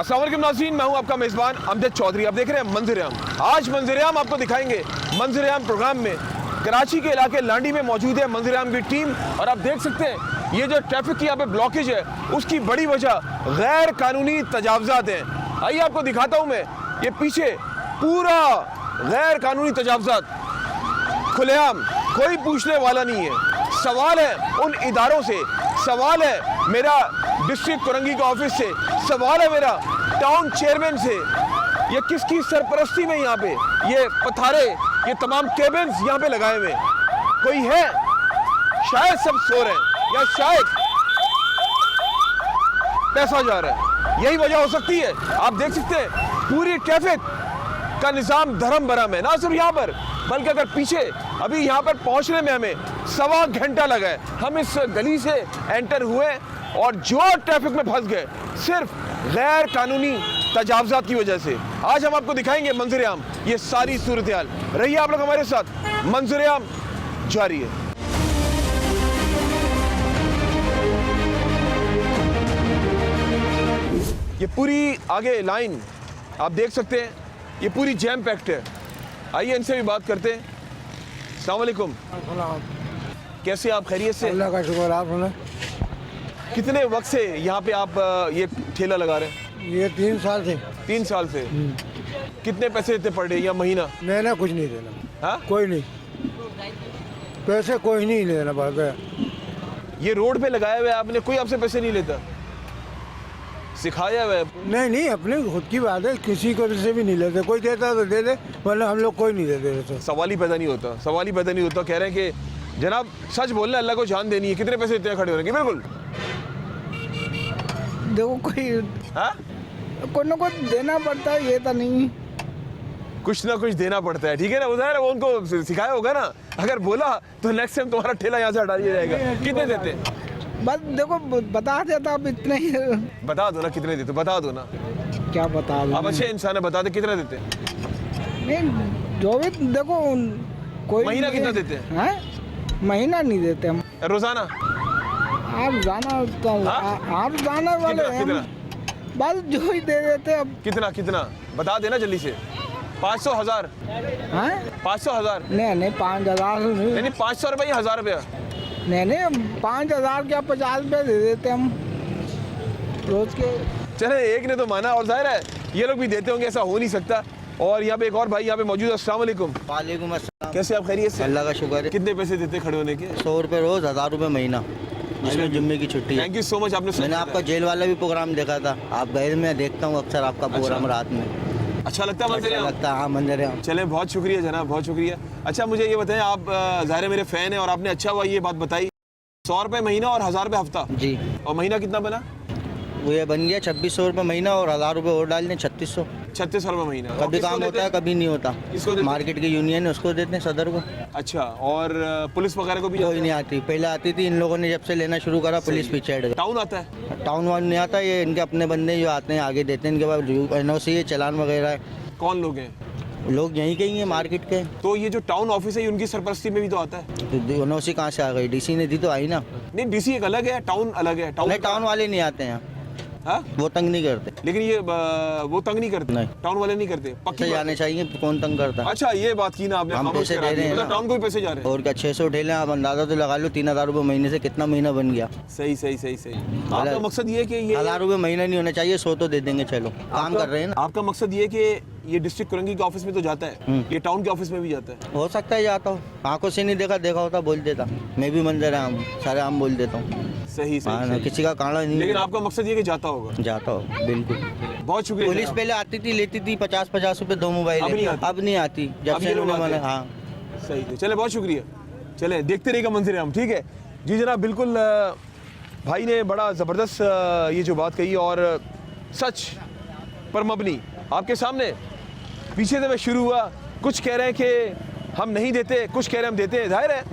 अस्सलाम वालेकुम नाज़रीन, मैं हूं आपका मेज़बान अमजद चौधरी। आप देख रहे हैं मंजर-ए-आम। आज मंजर-ए-आम आपको दिखाएंगे। मंजर-ए-आम प्रोग्राम में कराची के इलाके लांडी में मौजूद है मंजर-ए-आम की टीम। और आप देख सकते हैं ये जो ट्रैफिक की यहाँ पे ब्लॉकेज है उसकी बड़ी वजह गैर कानूनी तजावुज़ात हैं। आइए आपको दिखाता हूँ मैं, ये पीछे पूरा गैर कानूनी तजावुज़ात खुलेआम, कोई पूछने वाला नहीं है। सवाल है उन इदारों से, सवाल है मेरा डिस्ट्रिक्ट कोरंगी का ऑफिस से, सवाल है मेरा टाउन चेयरमैन से, ये किसकी सरपरस्ती में यहाँ पे ये पथारे, ये तमाम केबिन्स यहाँ पे लगाए हुए कोई है? शायद सब सो रहे हैं या शायद पैसा जा रहा है, यही वजह हो सकती है। आप देख सकते हैं पूरी ट्रैफिक का निज़ाम धर्म भरम है, ना सिर्फ यहाँ पर बल्कि अगर पीछे अभी यहाँ पर पहुँचने में हमें 1.25 घंटा लगा है। हम इस गली से एंटर हुए और जो ट्रैफिक में फंस गए सिर्फ गैर कानूनी तजावुज़ात की वजह से। आज हम आपको दिखाएंगे मंजर-ए-आम, ये सारी सूरत हाल। रहिए आप लोग हमारे साथ, मंजर-ए-आम जारी है। ये पूरी आगे लाइन आप देख सकते हैं, ये पूरी जैम पैक्ड है। आइए इनसे भी बात करते हैं। अस्सलाम वालेकुम, कैसे आप? खैरियत से? अल्लाह का शुक्र। आप सुना? कितने वक्त से यहाँ पे आप ये ठेला लगा रहे हैं? ये 3 साल से। 3 साल से। कितने पैसे देते पर डे या महीना? नहीं कुछ नहीं देना। हाँ? कोई नहीं, पैसे कोई नहीं लेना पड़ गया। ये रोड पे लगाया हुआ है आपने, कोई आपसे पैसे नहीं लेता? सिखाया हुआ है? नहीं, अपने खुद की बात है, किसी को से भी नहीं लेते। कोई देता तो दे दे, वरना हम लोग कोई नहीं देते। सवाल ही पैदा नहीं होता, सवाल ही पैदा नहीं होता। कह रहे हैं कि जनाब सच बोलना, अल्लाह को जान देनी है। कितने पैसे देते हैं खड़े होने के? बिल्कुल देखो कोई ना कुछ देना पड़ता है, ये तो नहीं, कुछ ना कुछ देना पड़ता है। ठीक है ना, उधर वो उनको सिखाया होगा ना। अगर बोला तो नेक्स्ट टाइम तुम्हारा ठेला यहाँ से हटा दिया जाएगा। कितने देते? बस देखो बता देता, अब इतने ही। बता दो ना कितने देते, बता दो ना। क्या बता दो? आप अच्छे इंसान है, बता दे कितने देते? नहीं, जो भी देखो कोई महीना कितना देते हैं? महीना नहीं देते हम, रोजाना? आप जाना तो आप जाने वाले हैं, बस जो ही दे देते। अब कितना बता देना जल्दी से। 500 1000? 500 1000? नहीं 5000 नहीं 500 रुपये, 1000 रुपया? नहीं 5000 क्या 50 रुपये दे देते हम रोज के। चले, एक ने तो माना और जाहिर है ये लोग भी देते होंगे, ऐसा हो नहीं सकता। और यहाँ पे एक और भाई यहाँ पे मौजूद है। अस्सलाम वालेकुम। वालेकुम अस्सलाम। कैसे आप? खैरियत से? अल्लाह का शुक्र है। कितने पैसे देते खड़े होने के? 100 रुपये रोज, 1000 रुपये महीना, जिसमें जुम्मे की छुट्टी है। Thank you so much. आपने मैंने आपका जेल वाला भी प्रोग्राम देखा था, आप गए? मैं देखता हूँ अक्सर आपका प्रोग्राम रात में। अच्छा लगता है? अच्छा लगता है, हाँ मंजर-ए-आम। चले, बहुत शुक्रिया जनाब, बहुत शुक्रिया। अच्छा मुझे ये बताएं, आप ज़ाहिर है मेरे फ़ैन हैं और आपने अच्छा हुआ ये बात बताई, 100 रुपये महीना और 1000 रुपये हफ्ता जी। और महीना कितना बना? वो ये बन गया 2600 रुपये महीना, और 1000 रुपये और डाल दें 3600। 3600 रुपये महीना। कभी काम होता है, कभी नहीं होता। मार्केट की यूनियन है, उसको देते हैं, सदर को। अच्छा, और पुलिस वगैरह को भी? कोई नहीं आती, पहले आती थी, इन लोगों ने जब से लेना शुरू करा पुलिस पीछे हट गई। टाउन आता है? टाउन वाउन नहीं आता, ये इनके अपने बंदे जो आते हैं आगे देते हैं, इनके पास NOC है, चालान वगैरह है। कौन लोग हैं? लोग यहीं के ही हैं, मार्केट के। तो ये जो टाउन ऑफिस है ये उनकी सरपरस्ती में भी तो आता है? तो NOC कहाँ से आ गई? DC ने दी तो आई ना। नहीं, DC एक अलग है, टाउन अलग है। टाउन वाले नहीं आते हैं, हाँ? वो तंग नहीं करते। लेकिन ये वो तंग नहीं करते? नहीं, टाउन वाले नहीं करते? पक्की जाने चाहिए, कौन तंग करता है? अच्छा, ये बात की ना आपने। हम पैसे दे रहे हैं, मतलब टाउन को भी पैसे जा रहे हैं? और क्या, 600 ठेले, आप अंदाजा तो लगा लो, 3000 रुपये महीने से कितना महीना बन गया। सही। आपका मकसद ये है कि ये 1000 रुपये महीना नहीं होना चाहिए, 100 तो दे देंगे, चलो काम कर रहे हैं ना। आपका मकसद ये है कि ये डिस्ट्रिक्ट कोरंगी के ऑफिस में तो जाता है, ये टाउन के ऑफिस में भी जाता है? हो सकता है जाता हो, आंखों से नहीं देखा होता बोल देता। मैं भी मंजर-ए-आम सारे आम बोल देता हूँ। सही। किसी का काड़ा नहीं। लेकिन आपका मकसद ये कि जाता होगा? जाता हो, बिल्कुल। बहुत शुक्रिया। पुलिस पहले आती थी, लेती थी 50-50 रुपये 2 मोबाइल, अब नहीं आती जब से इन्होंने माना। हाँ सही। चले, बहुत शुक्रिया। चले, देखते रहेगा मंजर-ए-आम। ठीक है जी जनाब, बिल्कुल भाई ने बड़ा ज़बरदस्त ये जो बात कही और सच पर मबनी आपके सामने। पीछे से मैं शुरू हुआ, कुछ कह रहे हैं कि हम नहीं देते, कुछ कह रहे हैं हम देते हैं। जाहिर है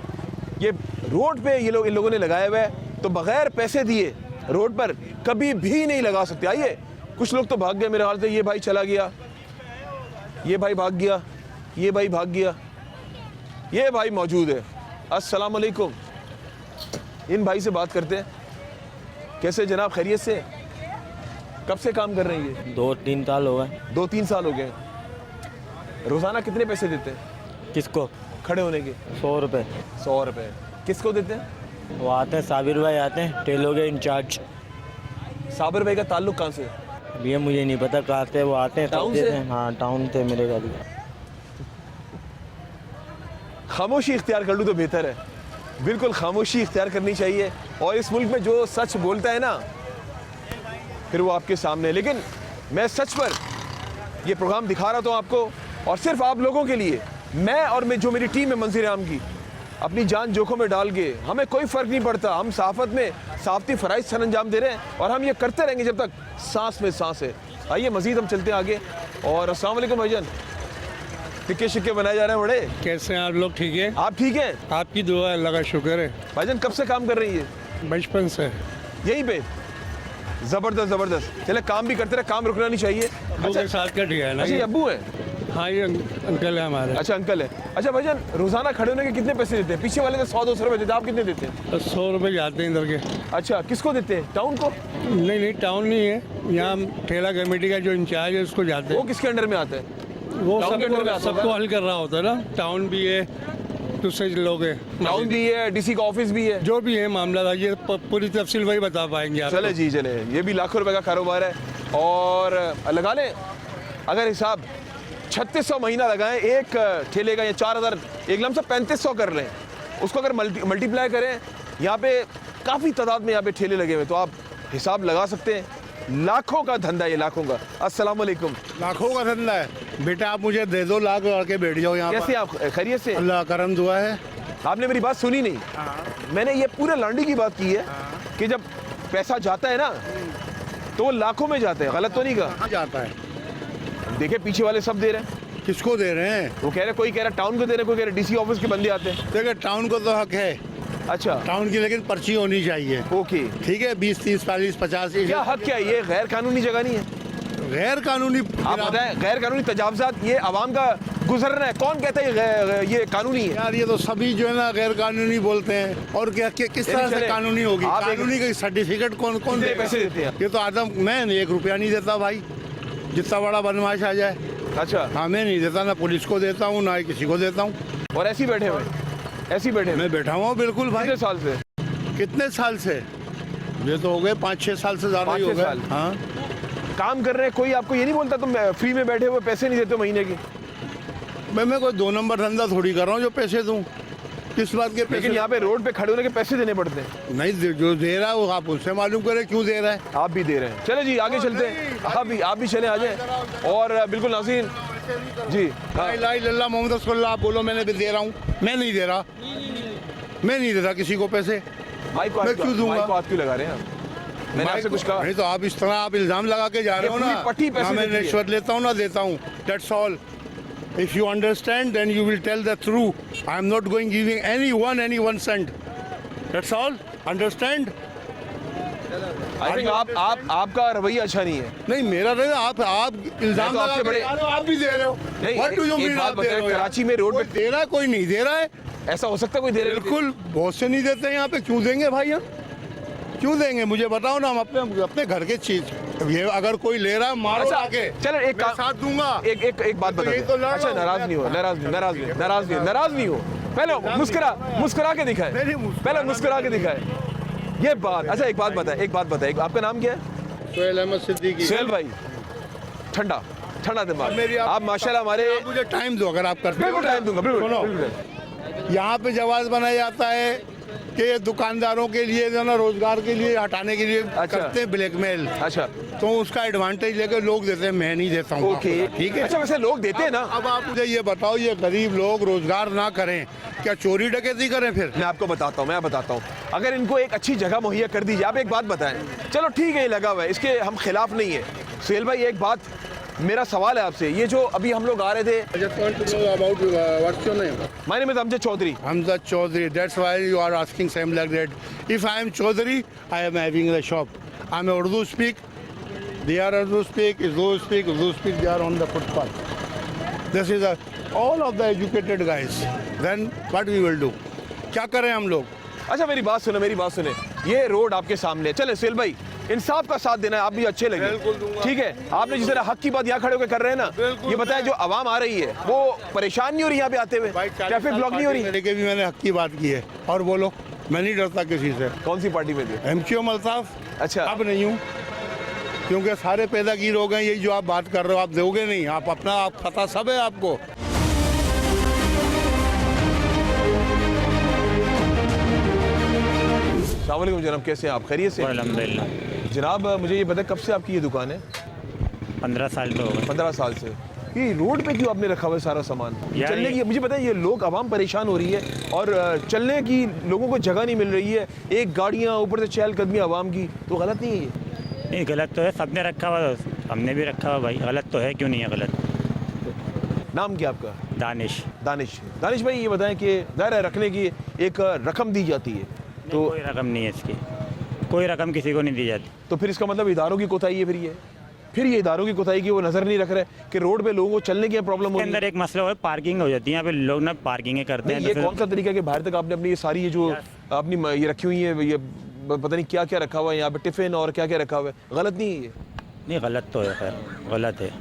ये रोड पे ये लोग, इन लोगों ने लगाया हुआ है, तो बगैर पैसे दिए रोड पर कभी भी नहीं लगा सकते। आइए, कुछ लोग तो भाग गए मेरे हाल से। ये भाई चला गया, ये भाई भाग गया, ये भाई भाग गया, ये भाई मौजूद है। अस्सलाम वालेकुम। इन भाई से बात करते हैं। कैसे जनाब, खैरियत से? कब से काम कर रही है? 2-3 साल हो गए। 2-3 साल हो गए। रोजाना कितने पैसे देते हैं किसको? खड़े होने के? 100 रुपये। 100 रुपए। किसको देते हैं? वो आते हैं, साबिर भाई आते हैं, टेलो के इंचार्ज। साबिर भाई का ताल्लुक कहाँ से? अब ये मुझे नहीं पता कहाँ से वो आते हैं, टाउन तब देते से? हैं। हाँ, टाउन से मेरे घर। खामोशी इख्तियार कर लूँ तो बेहतर है। बिल्कुल खामोशी इख्तियार करनी चाहिए। और इस मुल्क में जो सच बोलता है ना, फिर वो आपके सामने है। लेकिन मैं सच पर ये प्रोग्राम दिखा रहा था आपको, और सिर्फ आप लोगों के लिए। मैं और जो मेरी टीम है मंजर आम की, अपनी जान जोखों में डाल के, हमें कोई फ़र्क नहीं पड़ता। हम सहाफ़त में सहाफ़ती फ़राइज़ सर अंजाम दे रहे हैं, और हम ये करते रहेंगे जब तक सांस में सांस है। आइए मज़ीद हम चलते हैं आगे। और अस्सलाम वालेकुम भाईजान, टिक्के शिक्के बनाए जा रहे हैं बड़े। कैसे हैं आप लोग? ठीक है, आप ठीक हैं? आपकी दुआ है, अल्लाह का शुक्र है। भाईजान कब से काम कर रही है? बचपन से। यहीं पे? ज़बरदस्त ज़बरदस्त। चले काम भी करते रहे, काम रुकना नहीं चाहिए। अब्बू के साथ कट गया है ना अच्छा, ये ये? अब्बू है? हाँ, ये अंकल है हमारे। अच्छा, अंकल है। अच्छा भाईजान, रोज़ाना खड़े होने के कितने पैसे देते हैं? पीछे वाले तो 100-200 रुपये देते हैं, आप कितने देते हैं? तो 100 रुपये जाते हैं इधर के। अच्छा, किसको देते हैं? टाउन को? नहीं नहीं, टाउन नहीं है, यहाँ ठेला कमेटी का जो इंचार्ज है उसको जाते वो हैं। किसके अंडर में आता है? वो टाउन के अंडर में आता सबको होगा? हल कर रहा होता है ना। टाउन भी है, दूसरे लोग हैं, टाउन भी है, डीसी का ऑफिस भी है। जो भी है मामला था, ये पूरी तफसील वही बता पाएंगे आप। चले जी, चले। ये भी लाखों रुपए का कारोबार है। और लगा लें अगर हिसाब 3600 महीना लगाएं एक ठेले का, या 4000, एक लमसम 3500 कर लें, उसको अगर मल्टीप्लाई करें, यहाँ पे काफ़ी तादाद में यहाँ पे ठेले लगे हुए, तो आप हिसाब लगा सकते हैं। लाखों का धंधा, ये लाखों का। अस्सलाम वालेकुम। लाखों का धंधा है बेटा, आप मुझे दे दो लाख के बैठ जाओ यहाँ कैसे पर। आप? खैरियत से? अल्लाह करम दुआ है। आपने मेरी बात सुनी नहीं। मैंने ये पूरे लांडी की बात की है कि जब पैसा जाता है ना, तो वो लाखों में जाता है। गलत तो नहीं कहा? कहाँ जाता है? देखे पीछे वाले सब दे रहे हैं। किसको दे रहे हैं? वो कह रहे, कोई कह रहा टाउन को दे रहे, कोई कह रहा डीसी ऑफिस के बंदे आते हैं। देखिए, टाउन को तो हक है, अच्छा, टाउन की, लेकिन पर्ची होनी चाहिए। ओके। ठीक है, 20, 30, 40, 50। क्या हक क्या है? ये गैर कानूनी जगह नहीं है? गैर कानूनी? आप बताएं, गैर कानूनी तजावजात, ये आवाम का गुजरना है, कौन कहता है ये कानूनी है? यार, ये तो सभी जो है ना गैर कानूनी बोलते हैं। और क्या किस तरह चले, से कानूनी होगी? आप एक- कानूनी का सर्टिफिकेट कौन कितने देगा? पैसे देते हैं? ये तो आदम, मैं 1 रुपया नहीं देता भाई, जितना बड़ा बदमाश आ जाए। अच्छा, हाँ, मैं नहीं देता, ना पुलिस को देता हूँ, ना ही किसी को देता हूँ। और ऐसे ही बैठे हुए? ऐसे ही बैठे हुए? मैं बैठा हुआ हूँ बिल्कुल भाई। कितने साल से? कितने साल से? ये तो हो गए 5-6 साल से ज़्यादा ही हो 5-6 साल। गए। हाँ, काम कर रहे हैं, कोई आपको ये नहीं बोलता तुम फ्री में बैठे हुए, पैसे नहीं देते हो महीने की? मैं कोई 2 नंबर धंधा थोड़ी कर रहा हूँ जो पैसे दूँ। किस बात के पैसे? लेकिन यहाँ पे रोड पे खड़े होने के पैसे देने पड़ते हैं। नहीं, जो दे रहा है वो आप उससे मालूम करें क्यों दे रहा है। आप भी दे रहे हैं। चले जी, आगे चलते हैं। आप भी चले, आ जाए। और बिल्कुल नाज़रीन जी, हाँ। ला इलाहा इल्लल्लाह मोहम्मद रसूलुल्लाह, आप बोलो मैंने भी दे रहा हूँ। मैं नहीं दे रहा, मैं नहीं देता किसी को पैसे। माइक को मैं क्यों दूंगा? माइक को हाथ क्यों लगा रहे हैं आप? मैंने आपसे कुछ कहा? नहीं तो आप इस तरह आप इल्जाम लगा के जा रहे हो ये ना। पूरी पट्टी पैसे ना मैं देती है। रिश्वत लेता हूँ ना देता हूँ। That's all. If you understand, then you will tell the truth. I am not going giving any one cent. That's all. Understand? I think आपका रवैया अच्छा नहीं है। नहीं, मेरा नहीं, आप इल्जाम तो आपसे लगा के बड़े- जा रहे हो, आप भी दे रहे हो। नहीं, What do you एक mean बात आप दे रहे हो बताएं, यार? कराची में रोड कोई पे- दे रहा है, कोई नहीं दे रहा है। ऐसा हो सकता है कोई दे रहे? बिल्कुल, बहुत से नहीं देते हैं यहाँ पे। क्यों देंगे भाई हम? क्यों देंगे? मुझे बताओ ना, हम अपने घर के चीज, ये अगर कोई ले रहा है मारो अच्छा, आके, चलो एक मैं काम- साथ दूंगा। एक बात बता यही दो। तो लड़ रहा अच्छा, हूँ। नाराज नहीं हो, नाराज नहीं हो। पहले मुस्कुरा के दिखाए, नहीं, मुस्कुराना पहले मुस्कुरा के दिखाए। ये बात, अच्छा एक बात बताए, आपका नाम क्या है? सोहेल अहमद सिद्दीकी। सुहेल भाई, ठंडा दिमाग। मेरी आप माशाल्लाह हमारे, आप मुझे टाइम दो अगर आप करते हो। बिल्कुल टाइम दूंगा, बिल्कुल सुनो, बिल्कुल। यहाँ पे जवाब बनाया जाता है कि ये दुकानदारों के लिए जो ना रोजगार के लिए हटाने के लिए अच्छा। करते हैं ब्लैकमेल। अच्छा, तो उसका एडवांटेज लेकर लोग देते हैं, मैं नहीं देता हूँ। ओके, ठीक है। अच्छा वैसे लोग देते हैं ना। अब आप मुझे ये बताओ, ये गरीब लोग रोजगार ना करें, क्या चोरी डकैती करें फिर? मैं आपको बताता हूँ, अगर इनको एक अच्छी जगह मुहैया कर दीजिए। आप एक बात बताएं, चलो ठीक है, ये लगा हुआ है, इसके हम खिलाफ नहीं है। सुहेल भाई, एक बात, मेरा सवाल है आपसे, ये जो अभी हम लोग आ रहे थे, my name is Amjad Chaudhary. Hamzat Chaudhary. That's why you are asking same like that. If I am Chaudhary, I am having the shop. I am Urdu speak. They are Urdu speak. Urdu speak. They are on the footpath. This is all of the educated guys. Then what we will do? क्या करें हम लोग? अच्छा मेरी बात सुने, ये road आपके सामने है। चले सुहेल भाई, इंसाफ का साथ देना है, आप भी अच्छे लगे, बिल्कुल दूंगा। ठीक है। आपने जिस तरह हक की बात यहाँ खड़े होकर कर रहे हैं ना, बिल्कुल ये बताएं जो आवाम आ रही है वो परेशान नहीं हो रही यहाँ पे आते हुए, भाई ट्रैफिक ब्लॉक नहीं हो रही? लेके भी मैंने हक की बात की है, और बोलो, मैं नहीं डरता किसी से। कौन सी पार्टी में थे? एमक्यूएम अल्ताफ। अच्छा। अब नहीं हूँ, क्योंकि सारे पैदागीर हो गए। यही जो आप बात कर रहे हो, आप दोगे नहीं, आप अपना, आप पता सब है आपको। अस्सलाम वालेकुम जनाब, कैसे हैं आप? खैरियत से? अल्हम्दुलिल्लाह। जनाब मुझे ये बताएं, कब से आपकी ये दुकान है? 15 साल तो हो गए। 15 साल से। ये रोड पे क्यों आपने रखा हुआ है सारा सामान? यार चलने ये- की, मुझे बताएं, ये लोग आवाम परेशान हो रही है और चलने की लोगों को जगह नहीं मिल रही है, एक गाड़ियाँ, ऊपर से चहलकदमी आवाम की, तो गलत नहीं है ये? नहीं, गलत तो है, सबने रखा हुआ, हमने भी रखा हुआ भाई, गलत तो है, क्यों नहीं है गलत। नाम क्या आपका? दानिश। दानिश। दानिश भाई, ये बताएं कि ज़ाहिर है रखने की एक रकम दी जाती है, तो कोई रकम नहीं है इसकी, कोई रकम किसी को नहीं दी जाती। तो फिर इसका मतलब इदारों की कोताही है। फिर ये इदारों की कोताही की वो नज़र नहीं रख रहे कि रोड पे लोगों को चलने की प्रॉब्लम हो इसके रही अंदर है। एक मसला है, पार्किंग हो जाती है यहाँ पे, लोग ना पार्किंग करते हैं। नहीं, ये तो कौन सा तरीका है कि बाहर तक आपने अपनी ये सारी ये जो अपनी ये रखी हुई है, ये पता नहीं क्या क्या रखा हुआ है यहाँ पे, टिफिन और क्या क्या रखा हुआ है, गलत नहीं है ये? नहीं, गलत तो है, खैर गलत है।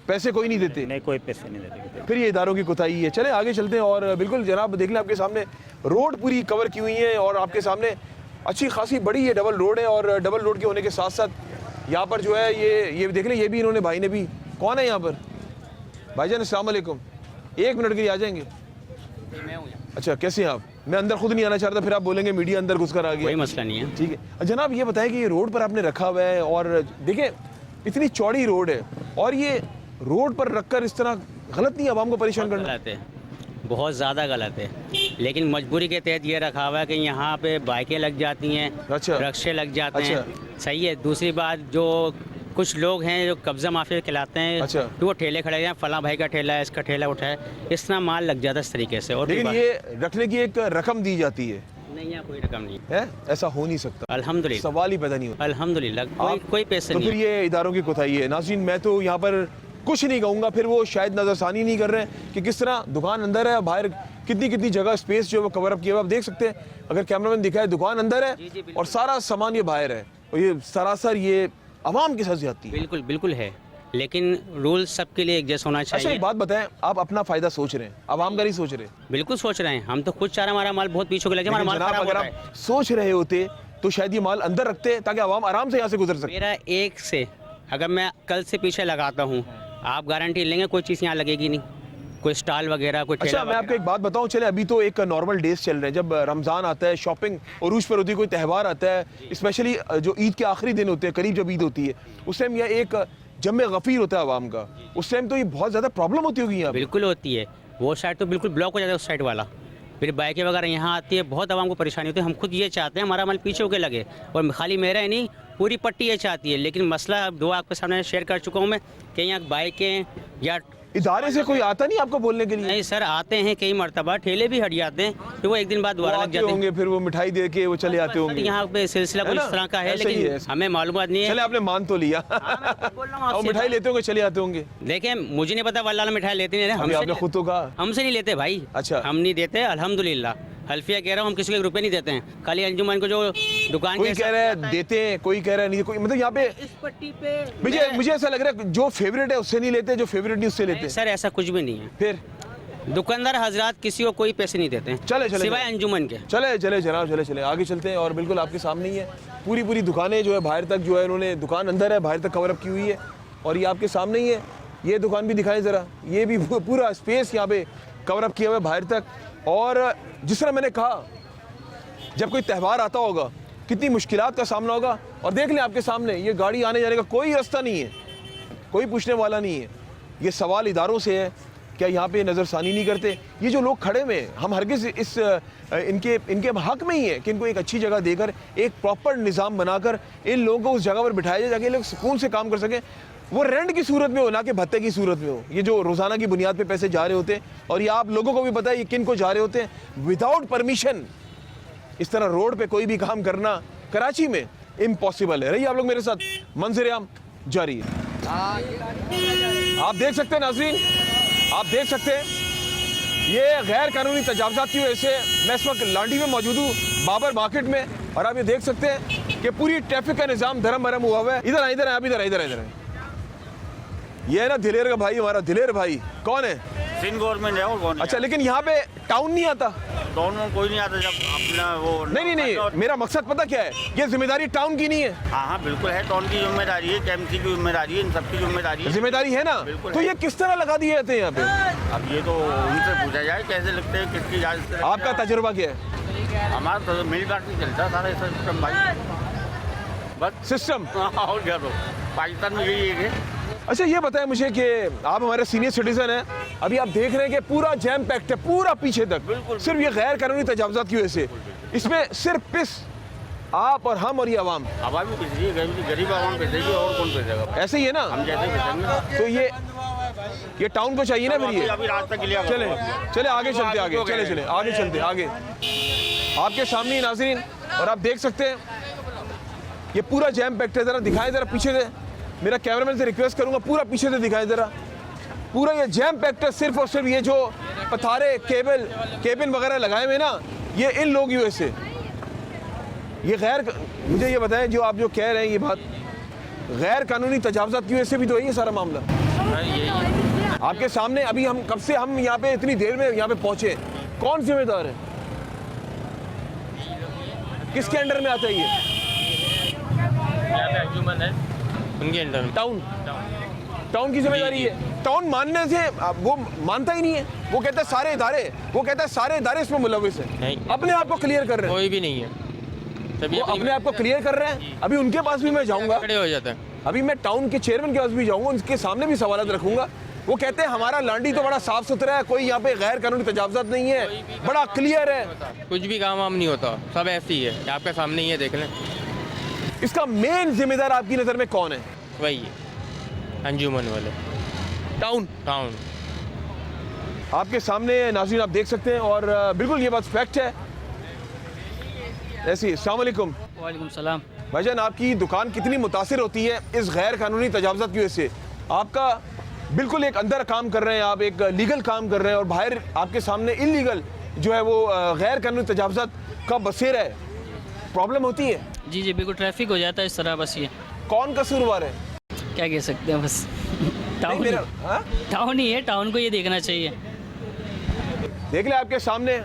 पैसे कोई नहीं देते? नहीं, कोई पैसे नहीं देते। फिर ये इदारों की कोताही है। चले आगे चलते हैं। और बिल्कुल जनाब देख लें, आपके सामने रोड पूरी कवर की हुई है और आपके सामने अच्छी खासी बड़ी ये डबल रोड है, और डबल रोड के होने के साथ साथ यहाँ पर जो है ये देख लें, ये भी इन्होंने, भाई ने भी, कौन है यहाँ पर? भाईजान अस्सलाम वालेकुम, 1 मिनट के लिए आ जाएंगे? अच्छा, कैसे हैं आप? मैं अंदर खुद नहीं आना चाहता, फिर आप बोलेंगे मीडिया अंदर घुसकर आ गया। कोई मसला नहीं है। ठीक है जनाब, ये बताएं कि ये रोड पर आपने रखा हुआ है, और देखिए इतनी चौड़ी रोड है, और ये रोड पर रखकर इस तरह गलत नहीं है आवाम को परेशान करना? गलत है, बहुत ज़्यादा गलत है, लेकिन मजबूरी के तहत ये रखा हुआ है कि यहाँ पे बाइकें लग जाती हैं, अच्छा। रिक्शे लग जाते अच्छा। हैं। सही है। दूसरी बात, जो कुछ लोग हैं जो कब्जा माफिया खिलाते हैं, अच्छा। तो वो ठेले खड़े हैं, फला भाई का ठेला है, इसका ठेला उठाए, इस तरह माल लग जाता है इस तरीके से। और लेकिन ये रखने की एक रकम दी जाती है, नहीं, यहाँ कोई रकम नहीं है? ऐसा हो नहीं सकता, अल्हम्दुलिल्लाह, सवाल ही पैदा नहीं होता। अल्हम्दुलिल्लाह, कोई पैसे तो नहीं फिर है। ये इदारों की कोताही है। नाज़रीन, मैं तो यहाँ पर कुछ नहीं कहूँगा, फिर वो शायद नज़रसानी नहीं कर रहे हैं कि किस तरह दुकान अंदर है, बाहर कितनी जगह स्पेस जो है वो कवर अप किया हुआ। आप देख सकते हैं, अगर कैमरामैन दिखाए, दुकान अंदर है और सारा सामान ये बाहर है, और ये सरासर ये आवाम के साथ जाती है। बिल्कुल बिल्कुल है, लेकिन रूल सबके लिए एक जैसा होना अच्छा, चाहिए। एक बात बताएं, आप अपना फायदा सोच रहे हैं, आवाम का नहीं सोच रहे? बिल्कुल सोच रहे हैं, हम तो खुद चाह रहे हैं हमारा माल बहुत पीछे लगे, हमारा लेकिन माल जनाब, खराब अगर हो रहा है। आप सोच रहे होते तो शायद ये माल अंदर रखते ताकि आवाम आराम से यहाँ से गुजर सके। मेरा एक से, अगर मैं कल से पीछे लगाता हूँ, आप गारंटी लेंगे कोई चीज़ यहाँ लगेगी नहीं, कोई स्टॉल वगैरह, कोई अच्छा, मैं आपको एक बात बताऊं, चले अभी तो एक नॉर्मल डेज चल रहे हैं, जब रमज़ान आता है, शॉपिंग उरूज पर होती है, कोई त्यौहार आता है, स्पेशली जो ईद के आखिरी दिन होते हैं, करीब जब ईद होती है, उस टाइम यह एक जम्मे गफ़ीर होता है आवाम का, उस टाइम तो ये बहुत ज़्यादा प्रॉब्लम होती होगी यहाँ पे। बिल्कुल होती है, वो साइड तो बिल्कुल ब्लॉक हो जाता है, उस साइड वाला, फिर बाइकें वगैरह यहाँ आती है, बहुत आवाम को परेशानी होती है। हम खुद ये चाहते हैं हमारा माल पीछे होके लगे, और खाली मेरा ही नहीं, पूरी पट्टी ये चाहती है, लेकिन मसला अब दो आपके सामने शेयर कर चुका हूँ मैं, कि यहाँ बाइकें या इदारे से कोई आता नहीं आपको बोलने के लिए? नहीं सर, आते हैं कई मरतबा, ठेले भी हट जाते हैं, तो वो एक दिन बाद वो दोबारा लग आते जाते हैं। होंगे, फिर वो मिठाई दे के वो चले आते होंगे। यहाँ पे सिलसिला है कुछ ना? इस तरह का है, ऐसा ही लेकिन है। हमें मालूमात नहीं है। चले, आपने मान तो लिया। बोल रहा हूँ और आपसे। मिठाई लेते होंगे, चले आते होंगे। देखें, मुझे नहीं पता, वल्लाह मिठाई लेते नहीं, अभी हमसे आपने नहीं- खुद तो कहा। हमसे नहीं लेते भाई। अच्छा। हम नहीं देते, अल्हम्दुलिल्लाह, हल्फिया कह रहा हूँ, हम किसी को 1 रुपये नहीं देते हैं, खाली अंजुमन को जो दुकान कोई के कह हिसाब रहा से है आता देते हैं, कोई कह रहा है नहीं, कोई मतलब यहाँ पे इस पट्टी पे मुझे ऐसा लग रहा है जो फेवरेट है उससे नहीं लेते, जो फेवरेट नहीं उससे लेते। सर ऐसा कुछ भी नहीं है। फिर दुकानदार हजरात किसी को कोई पैसे नहीं देते हैं, चले सिवाय अंजुमन के। चले जनाब, चले आगे चलते हैं। और बिल्कुल आपके सामने ही है पूरी दुकानें जो है, बाहर तक जो है इन्होंने, दुकान अंदर है, बाहर तक कवर अप की हुई है, और ये आपके सामने ही है। ये दुकान भी दिखाएं ज़रा, ये भी पूरा स्पेस यहाँ पे कवर अप किया हुआ है बाहर तक। और जिस तरह मैंने कहा, जब कोई त्यौहार आता होगा कितनी मुश्किलात का सामना होगा। और देख लें आपके सामने, ये गाड़ी आने जाने का कोई रास्ता नहीं है, कोई पूछने वाला नहीं है। ये सवाल इदारों से है, क्या यहाँ पे नज़रसानी नहीं करते? ये जो लोग खड़े हुए हैं, हम हरगिज़ इस इनके हक में ही है कि इनको एक अच्छी जगह देकर, एक प्रॉपर निज़ाम बनाकर इन लोगों को उस जगह पर बिठाया जाए, ताकि ये लोग सुकून से काम कर सकें। वो रेंट की सूरत में हो, ना कि भत्ते की सूरत में हो। ये जो रोज़ाना की बुनियाद पे पैसे जा रहे होते हैं, और ये आप लोगों को भी पता है ये किन को जा रहे होते हैं, विदाउट परमिशन इस तरह रोड पे कोई भी काम करना कराची में इम्पॉसिबल है। रही आप लोग मेरे साथ, मंजर-ए-आम जारी है। आप देख सकते हैं नाज़रीन, आप देख सकते हैं ये गैर कानूनी तजावज़ात की वजह से मैं इस वक्त लांडी में मौजूद हूँ, बाबर मार्केट में, और आप ये देख सकते हैं कि पूरी ट्रैफिक का निजाम धर्म भरम हुआ हुआ है। इधर आए, इधर आए, आप इधर आए, इधर आए, इधर आए। ये है ना दिलेर का भाई, हमारा दिलेर भाई। कौन है? सिंध गवर्नमेंट है और कौन? अच्छा, लेकिन यहाँ पे टाउन नहीं आता? टाउन में कोई नहीं आता जब अपना वो नहीं, मेरा मकसद पता क्या है, ये जिम्मेदारी टाउन की नहीं है। हाँ हाँ बिल्कुल है, टाउन की जिम्मेदारी है, केएमसी की जिम्मेदारी है, इन सबकी जिम्मेदारी है। जिम्मेदारी है ना, बिल्कुल तो है। ये किस तरह लगा दिए जाते हैं यहाँ पे? अब ये तो उनसे पूछा जाए कैसे लगते हैं, किसकी इजाजत से। आपका तजुर्बा क्या है? हमारा तो मिल बांट के चलता सारा सिस्टम भाई, बस सिस्टम। और क्या, तो पाकिस्तान में यही है। अच्छा, ये बताएं मुझे कि आप हमारे सीनियर सिटीजन हैं, अभी आप देख रहे हैं कि पूरा जैम पैक्ट है पूरा पीछे तक, सिर्फ ये गैर कानूनी तजावजात की वजह से। इसमें सिर्फ पिस आप और हम और ये आवाम, आवाम भी गरीब आवाम भेजेगी और कौन भेजेगा? ऐसे ही है ना। हम जैसे भेजेंगे तो ये टाउन को चाहिए ना फिर ये। अभी रास्ता क्लियर चले चले आगे चलते, आगे चले चले आगे चलते आगे। आपके सामने ही नाज़रीन, और आप देख सकते हैं ये पूरा जैम पैक्ट है। ज़रा दिखाएं, ज़रा पीछे से, मेरा कैमरामैन से रिक्वेस्ट करूंगा पूरा पीछे से दिखाएं ज़रा। पूरा ये जैम पैक्ट है, सिर्फ और सिर्फ ये जो पथारे केबिन वगैरह लगाए हुए ना, ये इन लोग यूएस से। ये मुझे ये बताएं, जो आप जो कह रहे हैं ये बात, गैर कानूनी तजावजात की वजह से भी तो है ये सारा मामला। आपके सामने अभी हम कब से हम यहाँ पे इतनी देर में यहाँ पे पहुंचे, कौन जिम्मेदार है? किसके अंडर में आता है ये? उनके अंडर में। टाउन की जिम्मेदारी है। टाउन मानने से वो मानता ही नहीं है, वो कहता है सारे इदारे इसमें मुलविस है। नहीं। अपने आप को क्लियर कर रहे हैं, कोई भी नहीं है, वो अपने आप को क्लियर कर रहे हैं। अभी उनके पास भी मैं जाऊंगा, खड़े हो जाता है। अभी मैं टाउन के चेयरमैन के पास भी जाऊंगा, उनके सामने भी सवाल रखूंगा। वो कहते हैं हमारा लांडी तो बड़ा साफ सुथरा है, कोई यहाँ पे गैर कानूनी तजावजात नहीं है, बड़ा क्लियर है। कुछ भी काम वाम नहीं होता, सब ऐसे ही है, आपके सामने ही है, देख लें। इसका मेन जिम्मेदार आपकी नज़र में कौन है? वही है, अंजुमन वाले। टाउन। आपके सामने नाज़रीन आप देख सकते हैं, और बिल्कुल ये बात फैक्ट है। ऐसी। अस्सलाम वालेकुम। वालेकुम सलाम। भाईजान, आपकी दुकान कितनी मुतासिर होती है इस गैर कानूनी तजावजात की वजह से? आपका बिल्कुल एक अंदर काम कर रहे हैं, आप एक लीगल काम कर रहे हैं, और बाहर आपके सामने इलीगल जो है वो गैर कानूनी तजावजात का बसेरा है। प्रॉब्लम होती है? जी जी बिल्कुल, ट्रैफिक हो जाता है इस तरह। बस ये कौन कसूरवार है? क्या कह सकते हैं, बस टाउन ही है, टाउन को ये देखना चाहिए। देख ले आपके सामने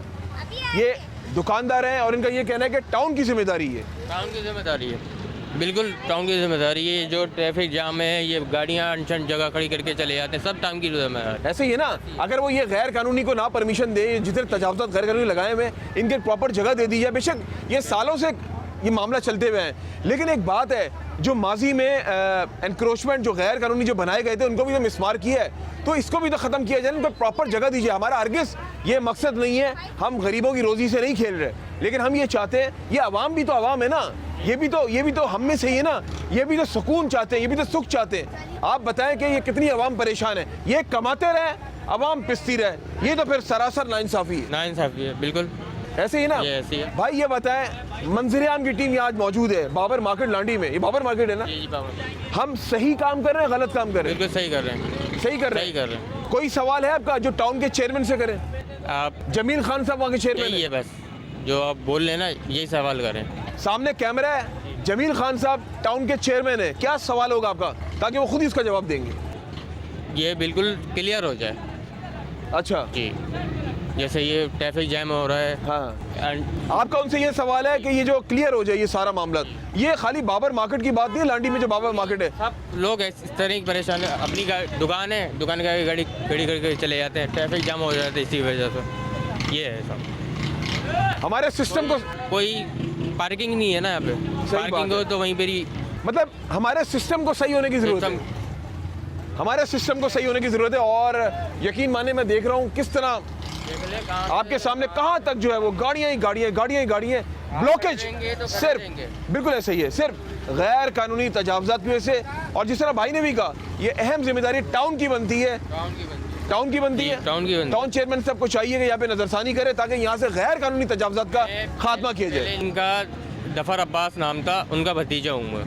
ये दुकानदार हैं, और इनका ये कहना है कि टाउन की जिम्मेदारी है। टाउन की जिम्मेदारी है, बिल्कुल टाउन की जिम्मेदारी है। जो ट्रैफिक जाम है, ये गाड़ियाँ अनशन जगह खड़ी करके चले जाते हैं, सब टाउन की जिम्मेदारी। ऐसे ही है ना, अगर वो ये गैर कानूनी को ना परमिशन दे, जितने तजावजात गैर कानूनी लगाए हुए इनके प्रॉपर जगह दे दी जाए। बेशक ये सालों से ये मामला चलते हुए हैं, लेकिन एक बात है, जो माजी में एनक्रोचमेंट जो गैर कानूनी जो बनाए गए थे उनको भी तो मिसमार किया है, तो इसको भी तो ख़त्म किया जाए, इनको प्रॉपर जगह दीजिए। हमारा हरगिज़ ये मकसद नहीं है, हम गरीबों की रोज़ी से नहीं खेल रहे, लेकिन हम ये चाहते हैं, ये अवाम भी तो अवाम है ना, ये भी तो हम में से ही है ना, ये भी तो सुकून चाहते हैं, ये भी तो सुख चाहते हैं। आप बताएं कि ये कितनी अवाम परेशान है, ये कमाते रहे, अवाम पिसती रहे, ये तो फिर सरासर नाइंसाफ़ी है। नाइंसाफ़ी है, बिल्कुल ऐसे ही ना। ये ऐसे ही है। भाई ये बताएं, मंजर-ए-आम की टीम यहाँ आज मौजूद है बाबर मार्केट लांडी में। ये बाबर मार्केट है ना? जी बाबा, हम सही काम कर रहे हैं, गलत काम कर रहे हैं? बिल्कुल सही कर रहे हैं, सही कर रहे हैं। कोई सवाल है आपका जो टाउन के चेयरमैन से करें? आप जमील खान साहब वहाँ के चेयरमैन यही है। है, बस जो आप बोल रहे हैं ना, यही सवाल करें। सामने कैमरा है, जमील खान साहब टाउन के चेयरमैन है, क्या सवाल होगा आपका, ताकि वो खुद ही इसका जवाब देंगे? ये बिल्कुल क्लियर हो जाए। अच्छा जी, जैसे ये ट्रैफिक जैम हो रहा है। हाँ, आपका उनसे ये सवाल है कि ये जो क्लियर हो जाए ये सारा मामला। ये खाली बाबर मार्केट की बात नहीं है, लांडी में जो बाबर मार्केट है, सब लोग इस तरह की परेशान है। अपनी दुकान है, दुकान का गाड़ी खड़ी करके चले जाते हैं, ट्रैफिक जाम हो जाता है इसी वजह से। ये है सब। हमारे सिस्टम को कोई पार्किंग नहीं है ना यहाँ पे, पार्किंग हो तो वहीं पर ही, मतलब हमारे सिस्टम को सही होने की ज़रूरत है। हमारे सिस्टम को सही होने की ज़रूरत है, और यकीन माने मैं देख रहा हूँ किस तरह आपके सामने कहाँ तक जो है वो गाड़ियाँ ही गाड़ियाँ, ब्लॉकेज सिर्फ, बिल्कुल ऐसा ही है, सिर्फ गैर कानूनी तजावजात की वजह से। और जिस तरह भाई ने भी कहा, ये अहम जिम्मेदारी टाउन की बनती है, टाउन की बनती है। टाउन चेयरमैन साहब को चाहिए कि यहाँ पे नजरसानी करे, ताकि यहाँ से गैर कानूनी तजावजात का खात्मा किया जाए। इनका जफर अब्बास नाम था, उनका भतीजा हूँ मैं।